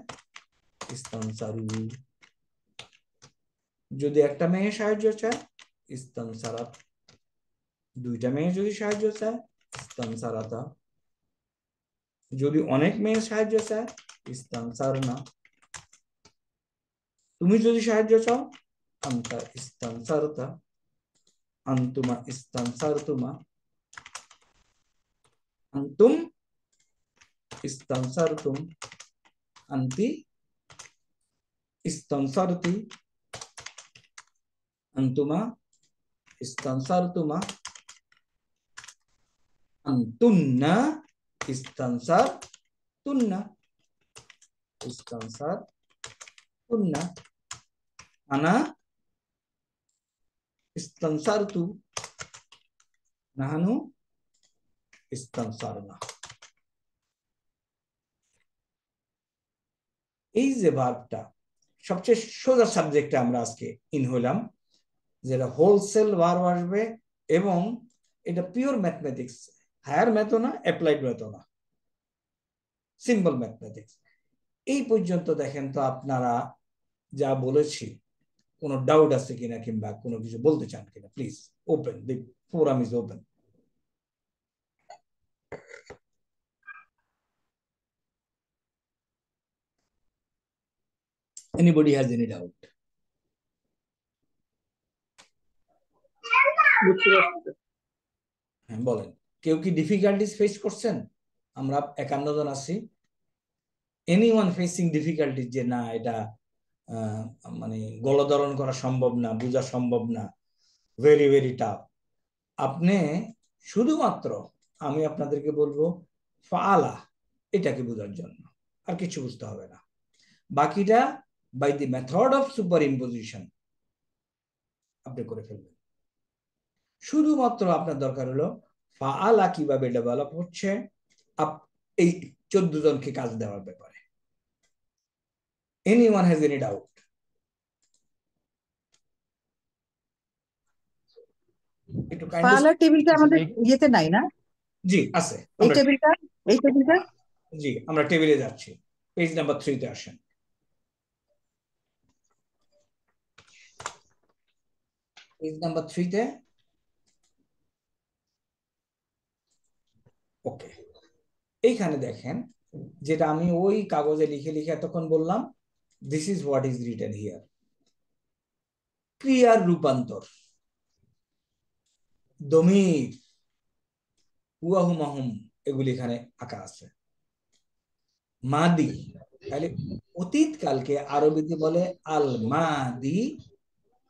ইস্তানসারু। যদি একটা মেয়ে সাহায্য চায় ইস্তানসারাত, দুইটা মেয়ে যদি সাহায্য চায় ইস্তানসারাতা, যদি অনেক মেয়ে সাহায্য চায় ইস্তানসারনা, তুমি যদি সাহায্য চাও আনতা ইস্তানসারতা, আনতুমা ইস্তানসারতুমা, আনতুম ইস্তানসারতুম, আনতি ইস্তানসারতি, আনতুমা ইস্তানসারতুমা, আনতুন্না ইস্তানসারতুন্না, ইস্তানসারতুন্না, আনা ইস্তানসারতু, নাহানু ইস্তানসারনা। এই যে ভার্বটা সবচেয়ে সোজা সাবজেক্টে আমরা আজকে ইন হলাম, যেটা হোলসেল ভার্ব আসবে এবং এটা পিওর ম্যাথমেটিক্স, হায়ার ম্যাথও না, অ্যাপ্লাইড ম্যাথও না, সিম্পল ম্যাথমেটিক্স। এই পর্যন্ত দেখেন তো আপনারা যা বলেছি কোনো ডাউট আছে কিনা কিংবা কোনো কিছু বলতে চান কিনা? Please open, the forum is open. Anybody has any doubt? বুঝতে পারছি। হ্যাঁ, বলেন। কেউ কি ডিফিকাল্টিস ফেস করছেন? আমরা 51 জন আছি। এনিওয়ান ফেসিং ডিফিকাল্টিস, যে না এটা মানে গলধারণ করা সম্ভব না, বোঝা সম্ভব না, ভেরি ভেরি টাফ, আপনি শুধুমাত্র আমি আপনাদেরকে বলবো ফাআলা এটাকে বোঝার জন্য, আর কিছু বুঝতে হবে না। বাকিটা by the method of superimposition আপনি করে ফেলবেন। শুধুমাত্র আপনার দরকার হলো ফাআলা কিভাবে ডেভেলপ হচ্ছে এই 14 জনকে কাজ দেওয়ার ব্যাপারে। Anyone has any doubt? একটু ফাআলা টেবিলটা আমাদের ইয়েতে নাই না? জি আছে, এই টেবিলটা, এই টেবিলটা জি আমরা টেবিলে যাচ্ছি। পেজ নাম্বার 3 তে আসেন। পেজ নাম্বার 3 তে, ওকে। এইখানে দেখেন যেটা আমি ওই কাগজে লিখে লিখে এতক্ষণ বললাম, this is what is written here. ক্রিয়ার রূপান্তর, দমির, হুয়াহুমাহুম এগুলি এখানে আঁকা আছে। মাদি, তাহলে অতীতকালকে আরবিতে বলে আল মাদি,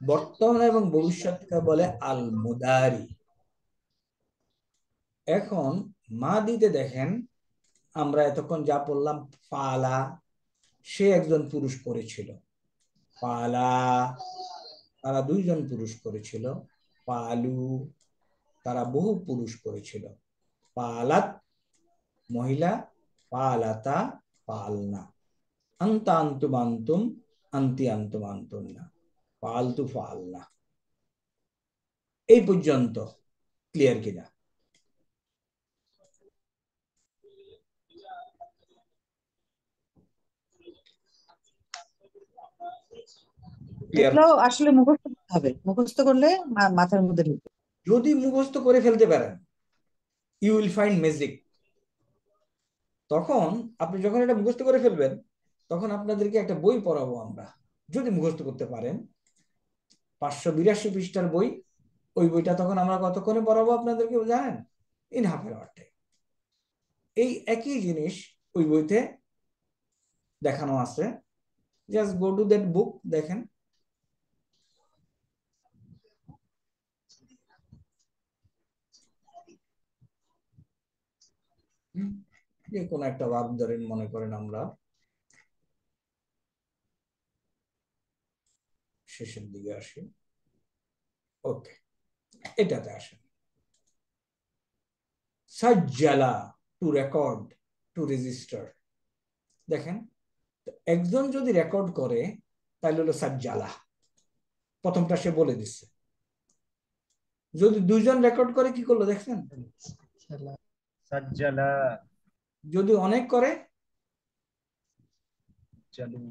বর্তমান এবং ভবিষ্যৎকে বলে আল মুদারি। এখন মাদিতে দেখেন আমরা এতক্ষণ যা পড়লাম, ফালা, সে একজন পুরুষ করেছিল, ফালা তারা 2 জন পুরুষ করেছিল, পালু তারা বহু পুরুষ করেছিল, পালাত মহিলা, পালাতা পালনা, আন্তা আন্তুম আন্তুম, আন্তি আন্তুম আন্তুন্না, পালতু পালনা। এই পর্যন্ত ক্লিয়ার কিনা? এগুলো আসলে মুখস্থ করতে হবে, মুখস্থ করলে মাথার মধ্যে ঢুকবে। যদি মুখস্থ করে ফেলতে পারেন ইউ উইল ফাইন্ড ম্যাজিক। তখন আপনি যখন এটা মুখস্থ করে ফেলবেন তখন আপনাদেরকে একটা বই পড়াবো আমরা, যদি মুখস্থ করতে পারেন, 582 পৃষ্ঠার বই। ওই বইটা তখন আমরা কতক্ষণে পড়াবো আপনাদেরকে জানেন? In half an hour time. এই একই জিনিস ওই বইতে দেখানো আছে, just go to that book, দেখেন। যে কোনো একটা ভাব ধরেন, মনে করেন আমরা শেষের দিকে আসি, ওকে, এটাতে আসেন। সাজ্জালা, টু রেকর্ড, টু রেজিস্টার। দেখেন একজন যদি রেকর্ড করে তাহলে হলো সাজ্জালা, প্রথমটা সে বলে দিচ্ছে। যদি 2 জন রেকর্ড করে কি করলো দেখছেন? সাজ্জালা, যদি অনেক করে জালু,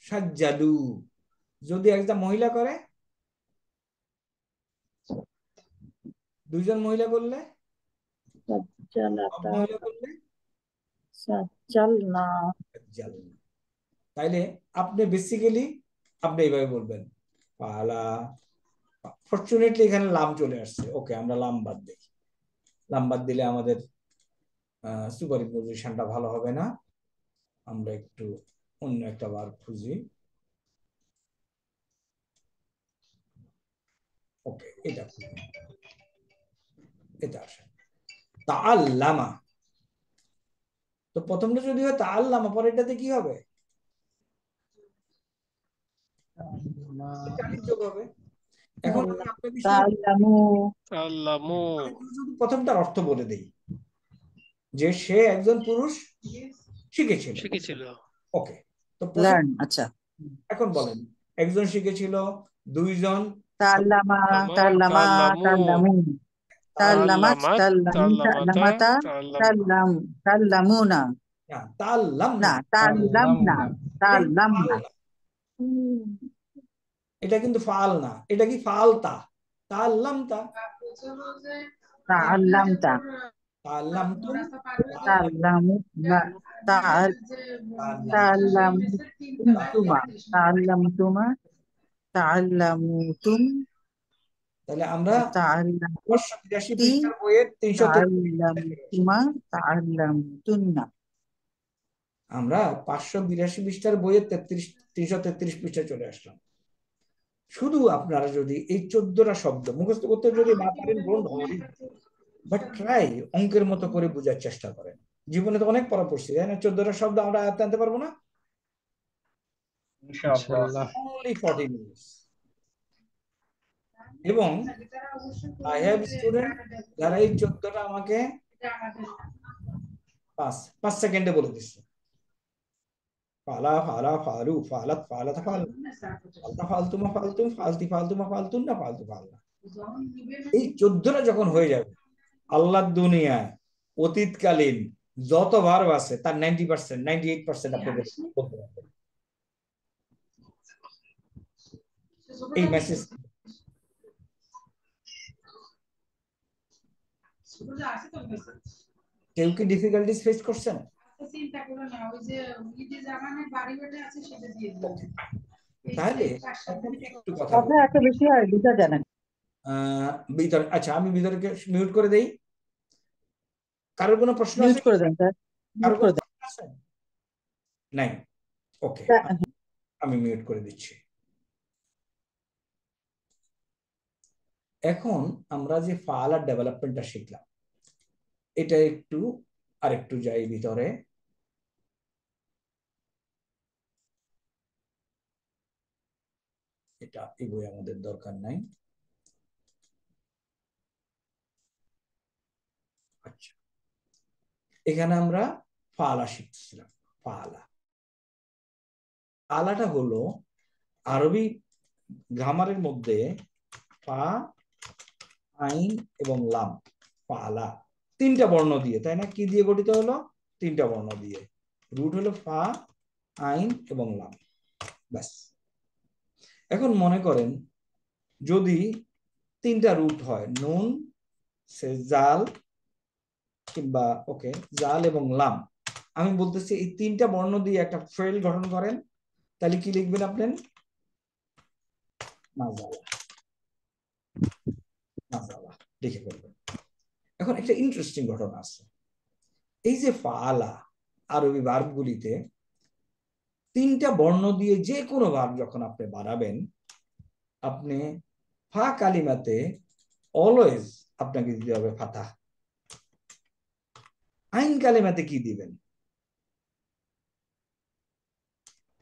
সাজ্জালু, যদি একটা মহিলা করে, দুইজন মহিলা করলে, সব মহিলা করলে সাজ্জালনা সাজ্জালনা। তাইলে আপনি বেসিক্যালি আপনি এইভাবে বলবেন পালা। ফরচুনেটলি এখানে লাম চলে আসছে, ওকে আমরা লাম বাদ দিই। লাম বাদ দিলে আমাদের সুপারইম্পোজিশনটা ভালো হবে না, আমরা একটু অন্য একটা বার খুঁজি। ওকে, এটা খুঁজি, এটা আসে তাআল্লামা। তো প্রথমটা যদি হয় তাআল্লামা, পরেরটাতে কি হবে? চালিত যোগ হবে। এখন আমি আপনাকে শুধু তাআল্লামু আল্লামু শুধু প্রথমটার অর্থ বলে দেই, যে সে একজন পুরুষ শিখেছিল। শিখেছিল। ওকে, তো প্রথম লার্ন। আচ্ছা, এখন বলেন, একজন শিখেছিল, দুইজন, তাআল্লামা তাআল্লামা, তাআল্লামু তাআল্লামু, তাআল্লামাত তাআল্লামাতা তাআল্লাম তাআল্লামুনা না তাআল্লাম না তাআল্লামনা তাআল্লামনা এটা কিন্তু ফাল না, এটা কি ফালতা? তাআল্লামতা, তাআল্লামতা তাআল্লামতুম, তাআল্লামুনা তাআল্লামতুমা তাআল্লামতুমা তাআল্লামুতুম তাহলে আমরা তাআল্লামতি 582 পৃষ্ঠার বইয়ের 333 তাআল্লামতুমা তাআল্লামতুন্না। আমরা 582 পৃষ্ঠার বইয়ের 333 পৃষ্ঠায় চলে আসলাম। শুধু আপনারা যদি এই 14টা শব্দ মুখস্থ করতে যদি না পারেন, ডোন্ট ওয়ারি, বাট ট্রাই অঙ্কের মতো করে বোঝার চেষ্টা করেন। জীবনে তো অনেক পড়া পড়ছি, তাই না? 14টা শব্দ আমরা আয়ত্তে আনতে পারবো না? ইনশাআল্লাহ। Only 40 minutes। এবং আই হ্যাভ স্টুডেন্ট যারা এই 14টা আমাকে 5 সেকেন্ডে বলে দিচ্ছে। ফালা ফালা ফালু ফালাত ফালাত ফাল ফালতা ফালতুমা ফালতুম ফালতি ফালতুমা ফালতুন না ফালতু ফালনা। এই 14টা যখন হয়ে যাবে, আল্লাহর দুনিয়ায় অতীতকালীন যত ভার্ব আছে তার 90% 98% আপনি বলতে পারবেন। এই মেসেজ কেউ কি ডিফিকাল্টিস ফেস করছেন? তাহলে এখন একটু কথা বলি। আপনার এত বেশি হয় দুটা জানেন। ভিতরে, আচ্ছা আমি ভিতরকে মিউট করে দেই। কারোর কোনো প্রশ্ন মিউট আছে? করে দেন স্যার, কারোর মিউট করে কোনো দেন। প্রশ্ন আছে? নাই, ওকে, আমি মিউট করে দিচ্ছি। এখন আমরা যে ফাল আর ডেভেলপমেন্টটা শিখলাম, এটা একটু আরেকটু যাই ভিতরে। এটা এই বই আমাদের দরকার নাই। আচ্ছা, এখানে আমরা ফালা শিখছিলাম। ফালা, ফালাটা হলো আরবি গ্রামারের মধ্যে ফা, আইন এবং লাম। ফালা 3টা বর্ণ দিয়ে, তাই না? কি দিয়ে গঠিত হলো? 3টা বর্ণ দিয়ে। রুট হলো ফা, আইন এবং লাম, ব্যাস। এখন মনে করেন যদি 3টা রুট হয়, নুন, সে জাল কিংবা ওকে জাল এবং লাম, আমি বলতেছি এই 3টা বর্ণ দিয়ে একটা ফেল গঠন করেন, তাহলে কি লিখবেন আপনি? নাজালা, নাজালা লিখে ফেলবেন। এখন একটা ইন্টারেস্টিং ঘটনা আছে। এই যে ফালা আরবি ভার্বগুলিতে 3টা বর্ণ দিয়ে যে কোনো ভার্ব যখন আপনি বানাবেন, আপনি ফা কালিমাতে অলওয়েজ আপনাকে দিতে হবে ফাতা। আইন কালিমাতে কি দিবেন?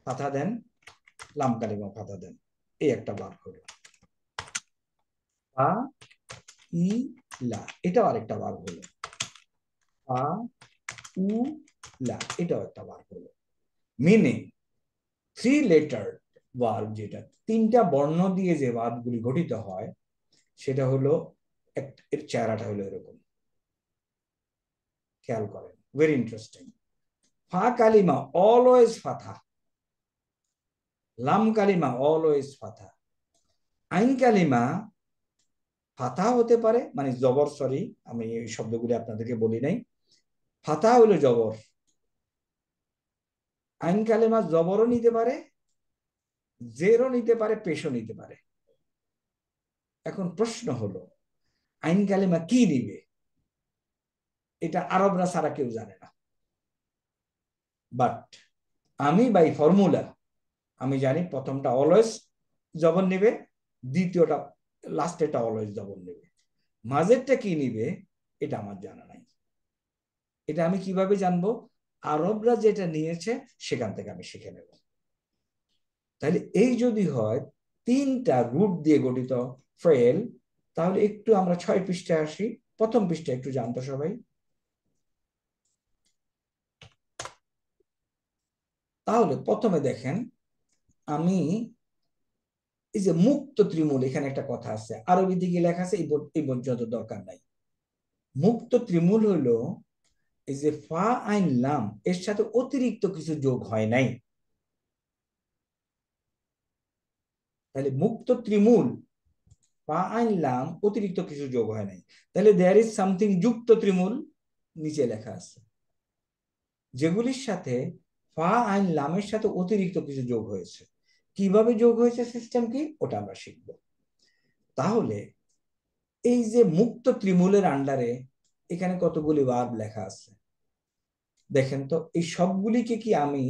ফাতা দেন, লাম কালিমা ফাতা দেন। এই একটা ভার্ব হলো ফা ই লা, এটাও আরেকটা ভার্ব হলো ফা উ লা, এটাও একটা ভার্ব হলো। মিনিং 3 লেটার ভার্ব, যেটা 3টা বর্ণ দিয়ে যে ভার্বগুলি গঠিত হয়, সেটা হলো এর চেহারাটা হলো এরকম। খেয়াল করেন, ভেরি ইন্টারেস্টিং। ফা কালিমা অলওয়েজ ফাথা, লাম কালিমা অলওয়েজ ফাথা। আইন কালিমা ফাথা হতে পারে, মানে জবর, সরি আমি এই শব্দগুলি আপনাদেরকে বলি নাই। ফাথা হলো জবর। আইন কালিমা জবরও নিতে পারে, জেরও নিতে পারে, পেশও নিতে পারে। এখন প্রশ্ন হলো আইন কালিমা কি নিবে? এটা আরবরা ছাড়া কেউ জানে না। বাট আমি বাই ফর্মুলা আমি জানি প্রথমটা অলওয়েজ জবর নেবে, দ্বিতীয়টা লাস্টেরটা অলওয়েজ জবর নেবে। মাঝেরটা কি নিবে এটা আমার জানা নাই। এটা আমি কিভাবে জানবো? আরবরা যেটা নিয়েছে সেখান থেকে আমি শিখে নেব। তাহলে এই যদি হয় 3টা রুট দিয়ে গঠিত ফেল, তাহলে একটু আমরা 6 পৃষ্ঠায় আসি। প্রথম পৃষ্ঠা একটু জানতো সবাই। তাহলে প্রথমে দেখেন, আমি এই যে মুক্ত ত্রিমূল, এখানে একটা কথা আছে, আরবি দিকে লেখা আছে, এই পর্যন্ত দরকার নাই। মুক্ত ত্রিমূল হলো এই যে ফা আইন লাম, এর সাথে অতিরিক্ত কিছু যোগ হয় নাই। তাহলে মুক্ত ত্রিমূল ফা আইন লাম, অতিরিক্ত কিছু যোগ হয় নাই। তাহলে দেয়ার ইজ সামথিং যুক্ত ত্রিমূল নিচে লেখা আছে, যেগুলির সাথে ফা আইন লামের সাথে অতিরিক্ত কিছু যোগ হয়েছে। কিভাবে যোগ হয়েছে, সিস্টেম কি, ওটা আমরা শিখব। তাহলে এই যে মুক্ত ত্রিমূলের আন্ডারে এখানে কতগুলি ভার্ব লেখা আছে দেখেন তো। এই সবগুলিকে কি আমি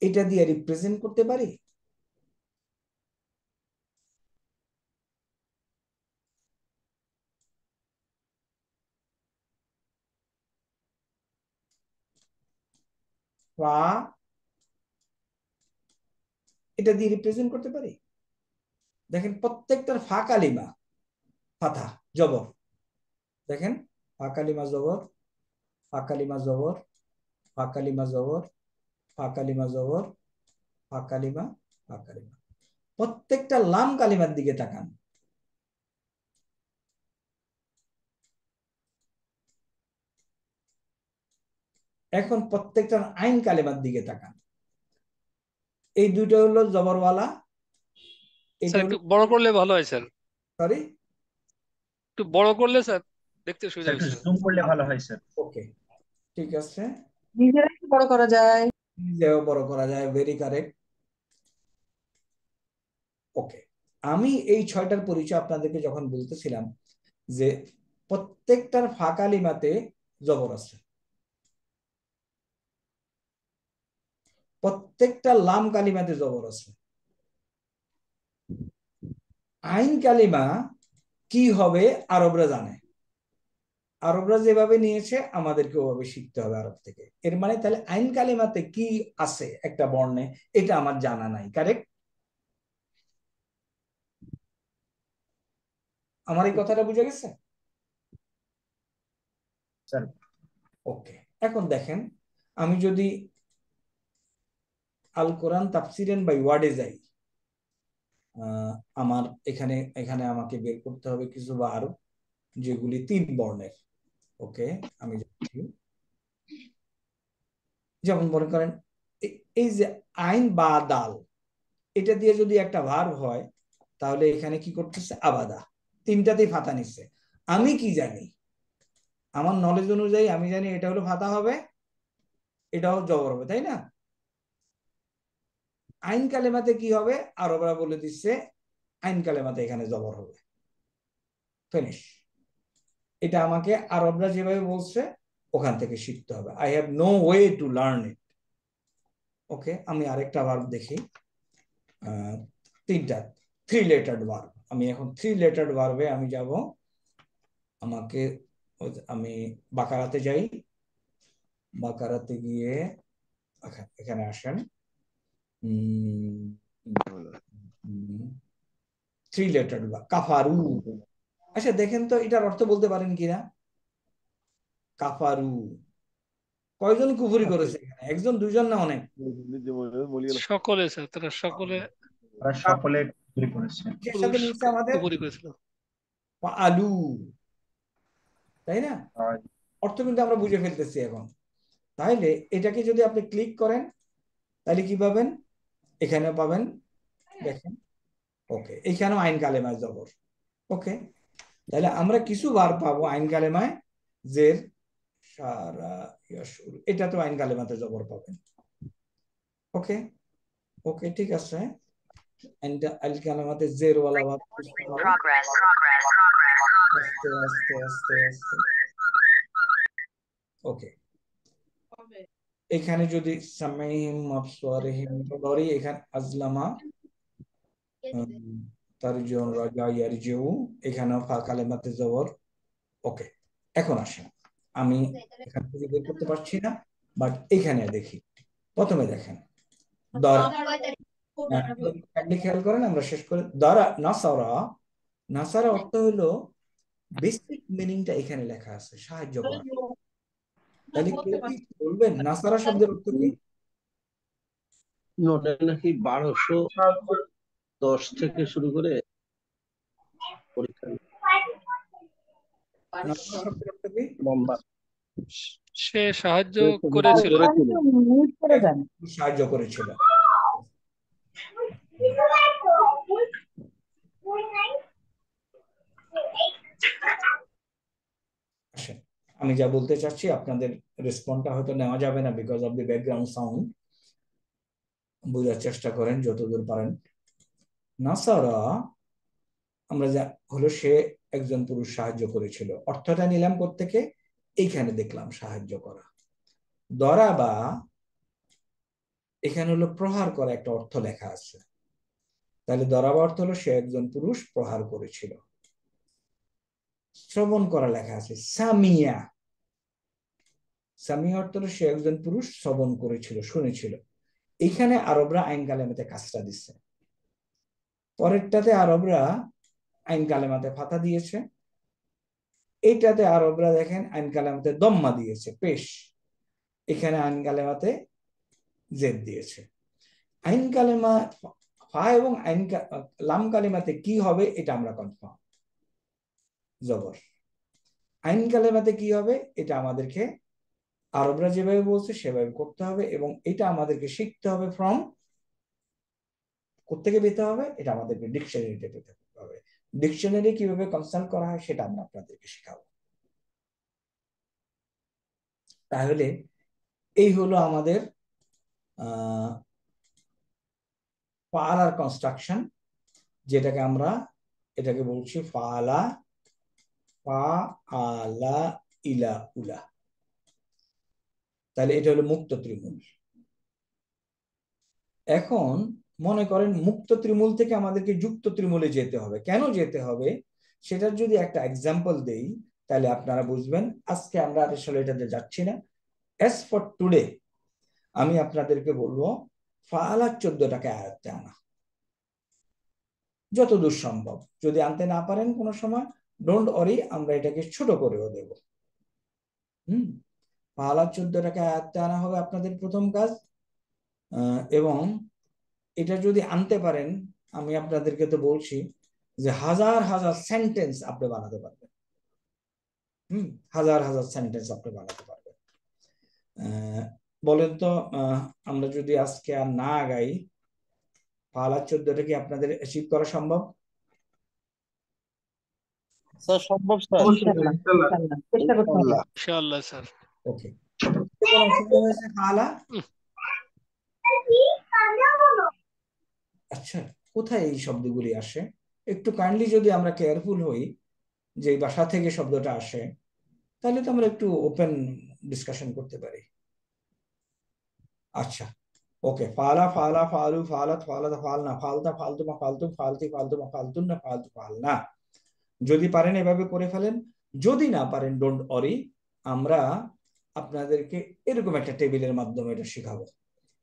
এটা দিয়ে রিপ্রেজেন্ট করতে পারি? এটা দিয়ে রিপ্রেজেন্ট করতে পারি? দেখেন প্রত্যেকটার ফা কালিমা ফাথা জবর। দেখেন ফা কালিমা জবর, ফা কালিমা জবর, ফা কালিমা জবর, ফা কালিমা জবর, ফা কালিমা, ফা কালিমা। প্রত্যেকটা লাম কালিমার দিকে তাকান। এখন প্রত্যেকটা আইন কালিমার দিকে তাকান। এই দুটো হলো জবরওয়ালা, এটা স্যার হলো, একটু বড় করলে ভালো হয় স্যার, সরি, একটু বড় করলে স্যার দেখতে সুবিধা স্যার হবে একটু স্যার। জুম করলে ভালো হয় স্যার। ওকে, ঠিক আছে, নিজেরাই বড় করা যায়। নিজেও বড় করা যায়, ভেরি কারেক্ট। ওকে, আমি এই 6টার পরিচয় আপনাদেরকে যখন বলতেছিলাম যে প্রত্যেকটার ফা কালিমাতে জবর আছে, প্রত্যেকটা লাম কালিমাতে জবর আছে। আইন কালিমা কি হবে আরবরা জানে, আরবরা যেভাবে নিয়েছে আমাদেরকে ওভাবে শিখতে হবে আরব থেকে। এর মানে তাহলে আইন কালিমাতে কি আছে একটা বর্ণে, এটা আমার জানা নাই। কারেক্ট? আমার এই কথাটা বুঝে গেছে? স্যার ওকে, এখন দেখেন, আমি যদি আল কোরআন তাফসিরেন বাই ওয়ার্ডে যাই, আমার এখানে এখানে আমাকে বের করতে হবে কিছু ভার্ব যেগুলি 3 বর্ণের। ওকে, আমি যাচ্ছি। যেমন মনে করেন এই যে আইন বা দাল, এটা দিয়ে যদি একটা ভার্ব হয় তাহলে এখানে কি করতেছে, আবাদা, 3টাতেই ফাতা নিচ্ছে। আমি কি জানি, আমার নলেজ অনুযায়ী আমি জানি এটা হলো ফাতা হবে, এটাও জবর হবে, তাই না? আইন কালেমাতে কি হবে, আরবরা বলে দিচ্ছে আইন কালেমাতে এখানে জবর হবে। ফিনিশ। এটা আমাকে আরবরা যেভাবে বলছে ওখান থেকে শিখতে হবে। I have no way to learn it. Okay, আমি আরেকটা ভার্ব দেখি, 3টা 3 লেটার্ড ভার্ব। আমি এখন 3 লেটার্ড ভার্বে আমি যাব। আমাকে আমি বাকারাতে যাই, বাকারাতে গিয়ে এখানে আসেন, 3 লেটার্ড ভার্ব কাফারু। আচ্ছা দেখেন তো এটার অর্থ বলতে পারেন কিনা? কাফারু, কয়জন কুফরি করেছে এখানে? একজন, দুইজন, না অনেক? সকলে স্যার, তারা সকলে তারা সকলে চুরি করেছে। এর সাথে মিলছে আমাদের কুপুরি করেছিল। আলু, তাই না? আর অর্থ কিন্তু আমরা বুঝে ফেলতেছি এখন। তাহলে এটাকে যদি আপনি ক্লিক করেন তাহলে কি পাবেন? এখানে পাবেন দেখেন ওকে, এখানেও আইন কালেমায় জবর। ওকে, তাহলে আমরা কিছু বার পাবো আইন কালেমায় জের, সারা, ইয়াসুর, এটা তো আইন কালেমাতে জবর পাবেন। ওকে ওকে ঠিক আছে, আইন কালেমাতে জের ওয়ালা ভাব আস্তে আস্তে আস্তে আস্তে। ওকে, এখানে যদি সামাইহিম আবসারিহিম ধরি, এখানে আজলামা তারজিউন রাজা ইয়ারজিউ, এখানেও ফা কালেমাতে জবর। ওকে, এখন আসেন, আমি এখান থেকে বের করতে পারছি না, বাট এখানে দেখি। প্রথমে দেখেন দরা, খেয়াল করেন, আমরা শেষ করে দরা নাসারা। নাসারা অর্থ হলো, বেসিক মিনিংটা এখানে লেখা আছে, সাহায্য করা। তাহলে কেউ কি বলবেন নাসারা শব্দের অর্থ কি? নোটে নাকি 1210 থেকে শুরু করে পরীক্ষা নাসারা শব্দের অর্থ কি? লম্বা সে সাহায্য করেছিল। মিউট করে দেন। সাহায্য করেছিল। আমি যা বলতে চাচ্ছি আপনাদের রেসপন্সটা হয়তো নেওয়া যাবে না, because of the background sound. বোঝার চেষ্টা করেন যতদূর পারেন। নাসারা আমরা যা হলো, সে একজন পুরুষ সাহায্য করেছিল, অর্থটা নিলাম কোত্থেকে? এইখানে দেখলাম সাহায্য করা। দরাবা, এখানে হলো প্রহার করা, একটা অর্থ লেখা আছে। তাহলে দরাবা অর্থ হলো সে একজন পুরুষ প্রহার করেছিল। শ্রবণ করা লেখা আছে সামিয়া, সামিয়া অর্থ হলো সে একজন পুরুষ শ্রবণ করেছিল, শুনেছিল। এখানে আরবরা আইন কালেমাতে কাজটা দিচ্ছে, পরেরটাতে আরবরা আইন কালেমাতে ফাতা দিয়েছে, এইটাতে আরবরা দেখেন আইন কালেমাতে দম্মা দিয়েছে পেশ, এখানে আইন কালেমাতে জেদ দিয়েছে। আইন কালেমা ফা এবং লাম কালেমাতে কি হবে এটা আমরা কনফার্ম, জবর। আইন কালেমাতে কি হবে এটা আমাদেরকে আরবরা যেভাবে বলছে সেভাবে করতে হবে, এবং এটা আমাদেরকে শিখতে হবে ফ্রম কোত্থেকে পেতে হবে, এটা আমাদেরকে ডিকশনারিতে পেতে হবে। ডিকশনারি কিভাবে কনসাল্ট করা হয় সেটা আমরা আপনাদেরকে শেখাবো। তাহলে এই হলো আমাদের ফালার কনস্ট্রাকশন, যেটাকে আমরা এটাকে বলছি ফালা, ফা আলা ইলা উলা। তাহলে এটা হলো মুক্ত ত্রিমূল। এখন মনে করেন মুক্ত ত্রিমূল থেকে আমাদেরকে যুক্ত ত্রিমূলে যেতে হবে। কেন যেতে হবে সেটার যদি একটা এক্সাম্পল দেই তাহলে আপনারা বুঝবেন। আজকে আমরা আসলে এটাতে যাচ্ছি না। অ্যাজ ফর টুডে আমি আপনাদেরকে বলবো ফালা 14টাকে আয়ত্তে আনা, যতদূর সম্ভব। যদি আনতে না পারেন কোনো সময়, ডোন্ট ওয়ারি, আমরা এটাকে ছোট করেও দেব। ফালা 14টাকে আয়ত্তে আনা হবে আপনাদের প্রথম কাজ। এবং এটা যদি আনতে পারেন, আমি আপনাদেরকে তো বলছি যে হাজার হাজার সেন্টেন্স আপনি বানাতে পারবেন। হাজার হাজার সেন্টেন্স আপনি বানাতে পারবেন। বলেন তো, আমরা যদি আজকে আর না আগাই, ফালা 14টা কি আপনাদের অ্যাচিভ করা সম্ভব? স্যার সম্ভব স্যার, চেষ্টা করতে হবে। ইনশাআল্লাহ স্যার। ওকে, কোন অসুবিধা হয়েছে ফালা? আচ্ছা, কোথায় এই শব্দগুলি আসে একটু কাইন্ডলি যদি আমরা কেয়ারফুল হই যে ভাষা থেকে শব্দটা আসে, তাহলে তো আমরা একটু ওপেন ডিসকাশন করতে পারি। আচ্ছা ওকে, ফালা, ফালা, ফালু, ফালাত, ফালাত, ফালনা, ফালতা, ফালতু, মা ফালতু, ফালতি, ফালতু, মা ফালতুন, না ফালতু, ফালনা। যদি পারেন এভাবে করে ফেলেন, যদি না পারেন ডোন্ট ওয়ারি, আমরা আপনাদেরকে এরকম একটা টেবিলের মাধ্যমে এটা শেখাবো।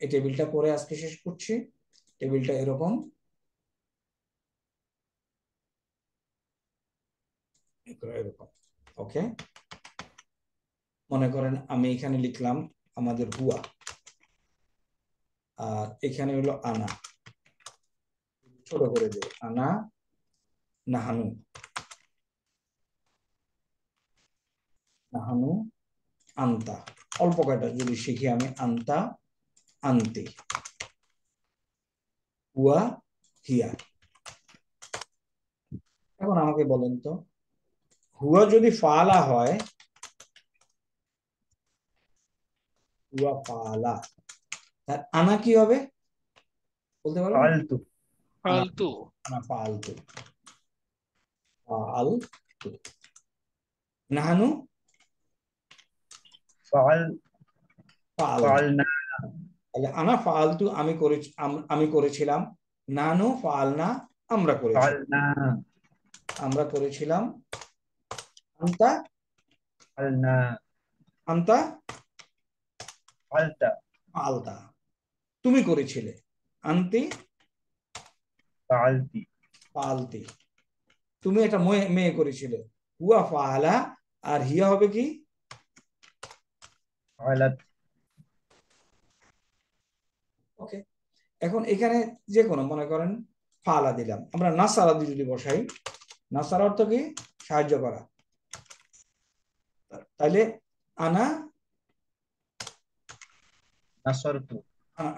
এই টেবিলটা পরে আজকে শেষ করছি। টেবিলটা এরকম, এরকম। ওকে, মনে করেন আমি এখানে লিখলাম আমাদের হুয়া, আর এখানে হলো আনা, ছোট করে দেয় আনা, নাহানু, নাহানু, আন্তা। অল্প কয়টা যদি শিখি আমি, আন্তা, আন্তি, হুয়া, হিয়া। এখন আমাকে বলেন তো, হুয়া যদি ফালা হয়, হুয়া ফালা, তার আনা কি হবে বলতে পারবেন? ফালতু। ফালতু। আনা ফালতু, ফালতু। নাহানু ফাল ফালনা। ফালনা। তাহলে আনা ফালতু আমি করেছিলাম, নাহানু ফালনা আমরা করেছিলাম, ফালনা। আমরা করেছিলাম। আন্তা ফালনা। আন্তা ফালতা। ফালতা, তুমি করেছিলে। আন্তি ফালতি। ফালতি, তুমি একটা মেয়ে করেছিলে। হুয়া ফালা, আর হিয়া হবে কি? ফালাত। ওকে, এখন এখানে যে কোনো মনে করেন ফালা দিলাম, আমরা নাসারা দিয়ে যদি বসাই, নাসারা অর্থ কি? সাহায্য করা। তাহলে আনা নাসরতু।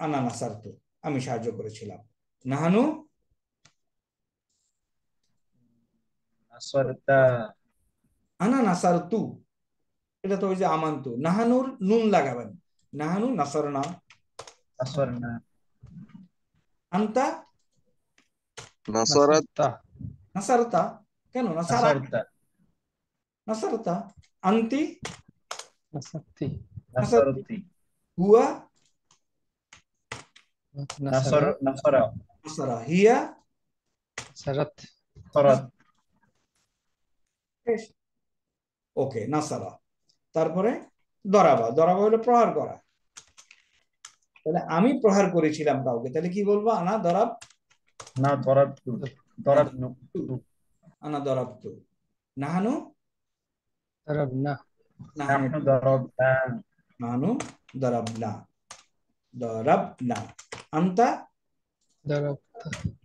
আনা নাসারতু, আমি সাহায্য করেছিলাম। নাহানু নাসরতা। আনা নাসারতু, এটা তো ওই যে আমান্তু। নাহানুর নুন লাগাবেন, নাহানু নাসরনা। নাসরনা। আন্তা নাসারাত। নাসারতা, কেন নাসারা? নাসরতা। নাসারতা। আন্তি নাসারতি। নাসারতি। নাসরতি। হুয়া নাসরা। নাসারা। হিয়া নাসারাত। সরাত। ওকে, নাসারা। তারপরে দরাবা, দরাবা হলো প্রহার করা। তাহলে আমি প্রহার করেছিলাম কাউকে, তাহলে কি বলবো? আনা দরাব, না দরাবতু। দরাবনু। আনা দরাবতু। নাহানু দারাবনা। নাহানু নাহনু দরাবনা। নাহানু দরাবনা, দরাবনা। আন্তা দারাবতা।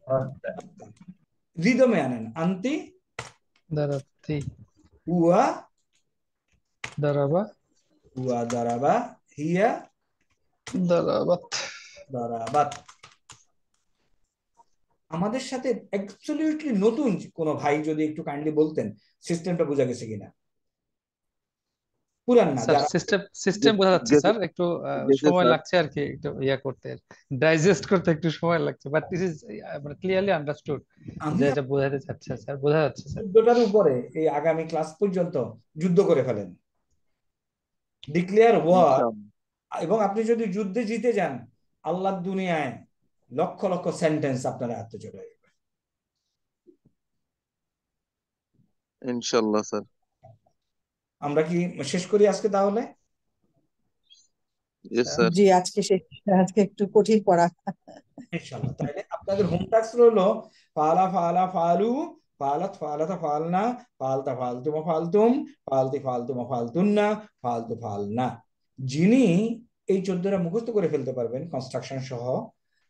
দরাবতা। রিদমে আনেন। আন্তি দারাবতি। হুয়া দারাবা। হুয়া দরাবা। হিয়া দারাবাত। দরাবাত। আমাদের সাথে অ্যাবসলিউটলি নতুন কোন ভাই যদি একটু কাইন্ডলি বলতেন সিস্টেমটা বোঝা গেছে কিনা। পুরান না, স্যার যারা সিস্টেম বোঝা যাচ্ছে স্যার, একটু গেছে সময় স্যার। লাগছে আর কি, একটু করতে, ডাইজেস্ট করতে একটু সময় লাগছে, বাট দিস ইজ মানে ক্লিয়ারলি আন্ডারস্টুড যে এটা বোঝাতে চাচ্ছে স্যার, বোঝা যাচ্ছে স্যার। যুদ্ধটার উপরে এই আগামী ক্লাস পর্যন্ত যুদ্ধ করে ফেলেন, ডিক্লেয়ার ওয়ার। এবং আপনি যদি যুদ্ধে জিতে যান, আল্লাহর দুনিয়ায় লক্ষ লক্ষ সেন্টেন্স আপনার হাতে চলে আসবে। ইনশাআল্লাহ স্যার। আমরা কি শেষ করি আজকে তাহলে? Yes sir. জি, আজকে একটু কঠিন পড়া। ইনশাআল্লাহ। তাহলে আপনাদের হোম টাস্ক রইলো ফালা ফালা ফালু, ফালাত ফালাতা ফালনা, ফালতা ফালতুমা ফালতুম, ফালতি ফালতুমা ফালতুন্না, ফালতু ফালনা। যিনি এই 14টা মুখস্থ করে ফেলতে পারবেন কনস্ট্রাকশন সহ,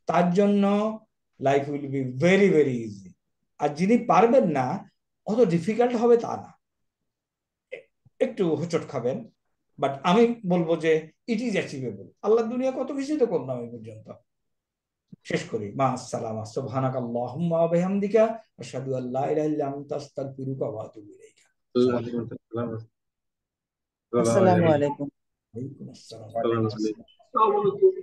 তার জন্য life will be very very easy. আর যিনি পারবেন না, অত ডিফিকাল্ট হবে তা না, একটু হোঁচট খাবেন, বাট আমি বলবো যে ইট ইজ অ্যাচিভেবল। আল্লাহ দুনিয়া কত কিছুই তো করলাম এই পর্যন্ত। শেষ করি। মা আসসালামা সুবহানাকা আল্লাহুম্মা ওয়া বিহামদিকা আশহাদু আল্লা ইলাহা ইল্লা আনতা আস্তাগফিরুকা ওয়া আতুবু ইলাইকা। আসসালামু আলাইকুম। ওয়া আলাইকুম আসসালাম। ওয়ালাইকুম আসসালাম।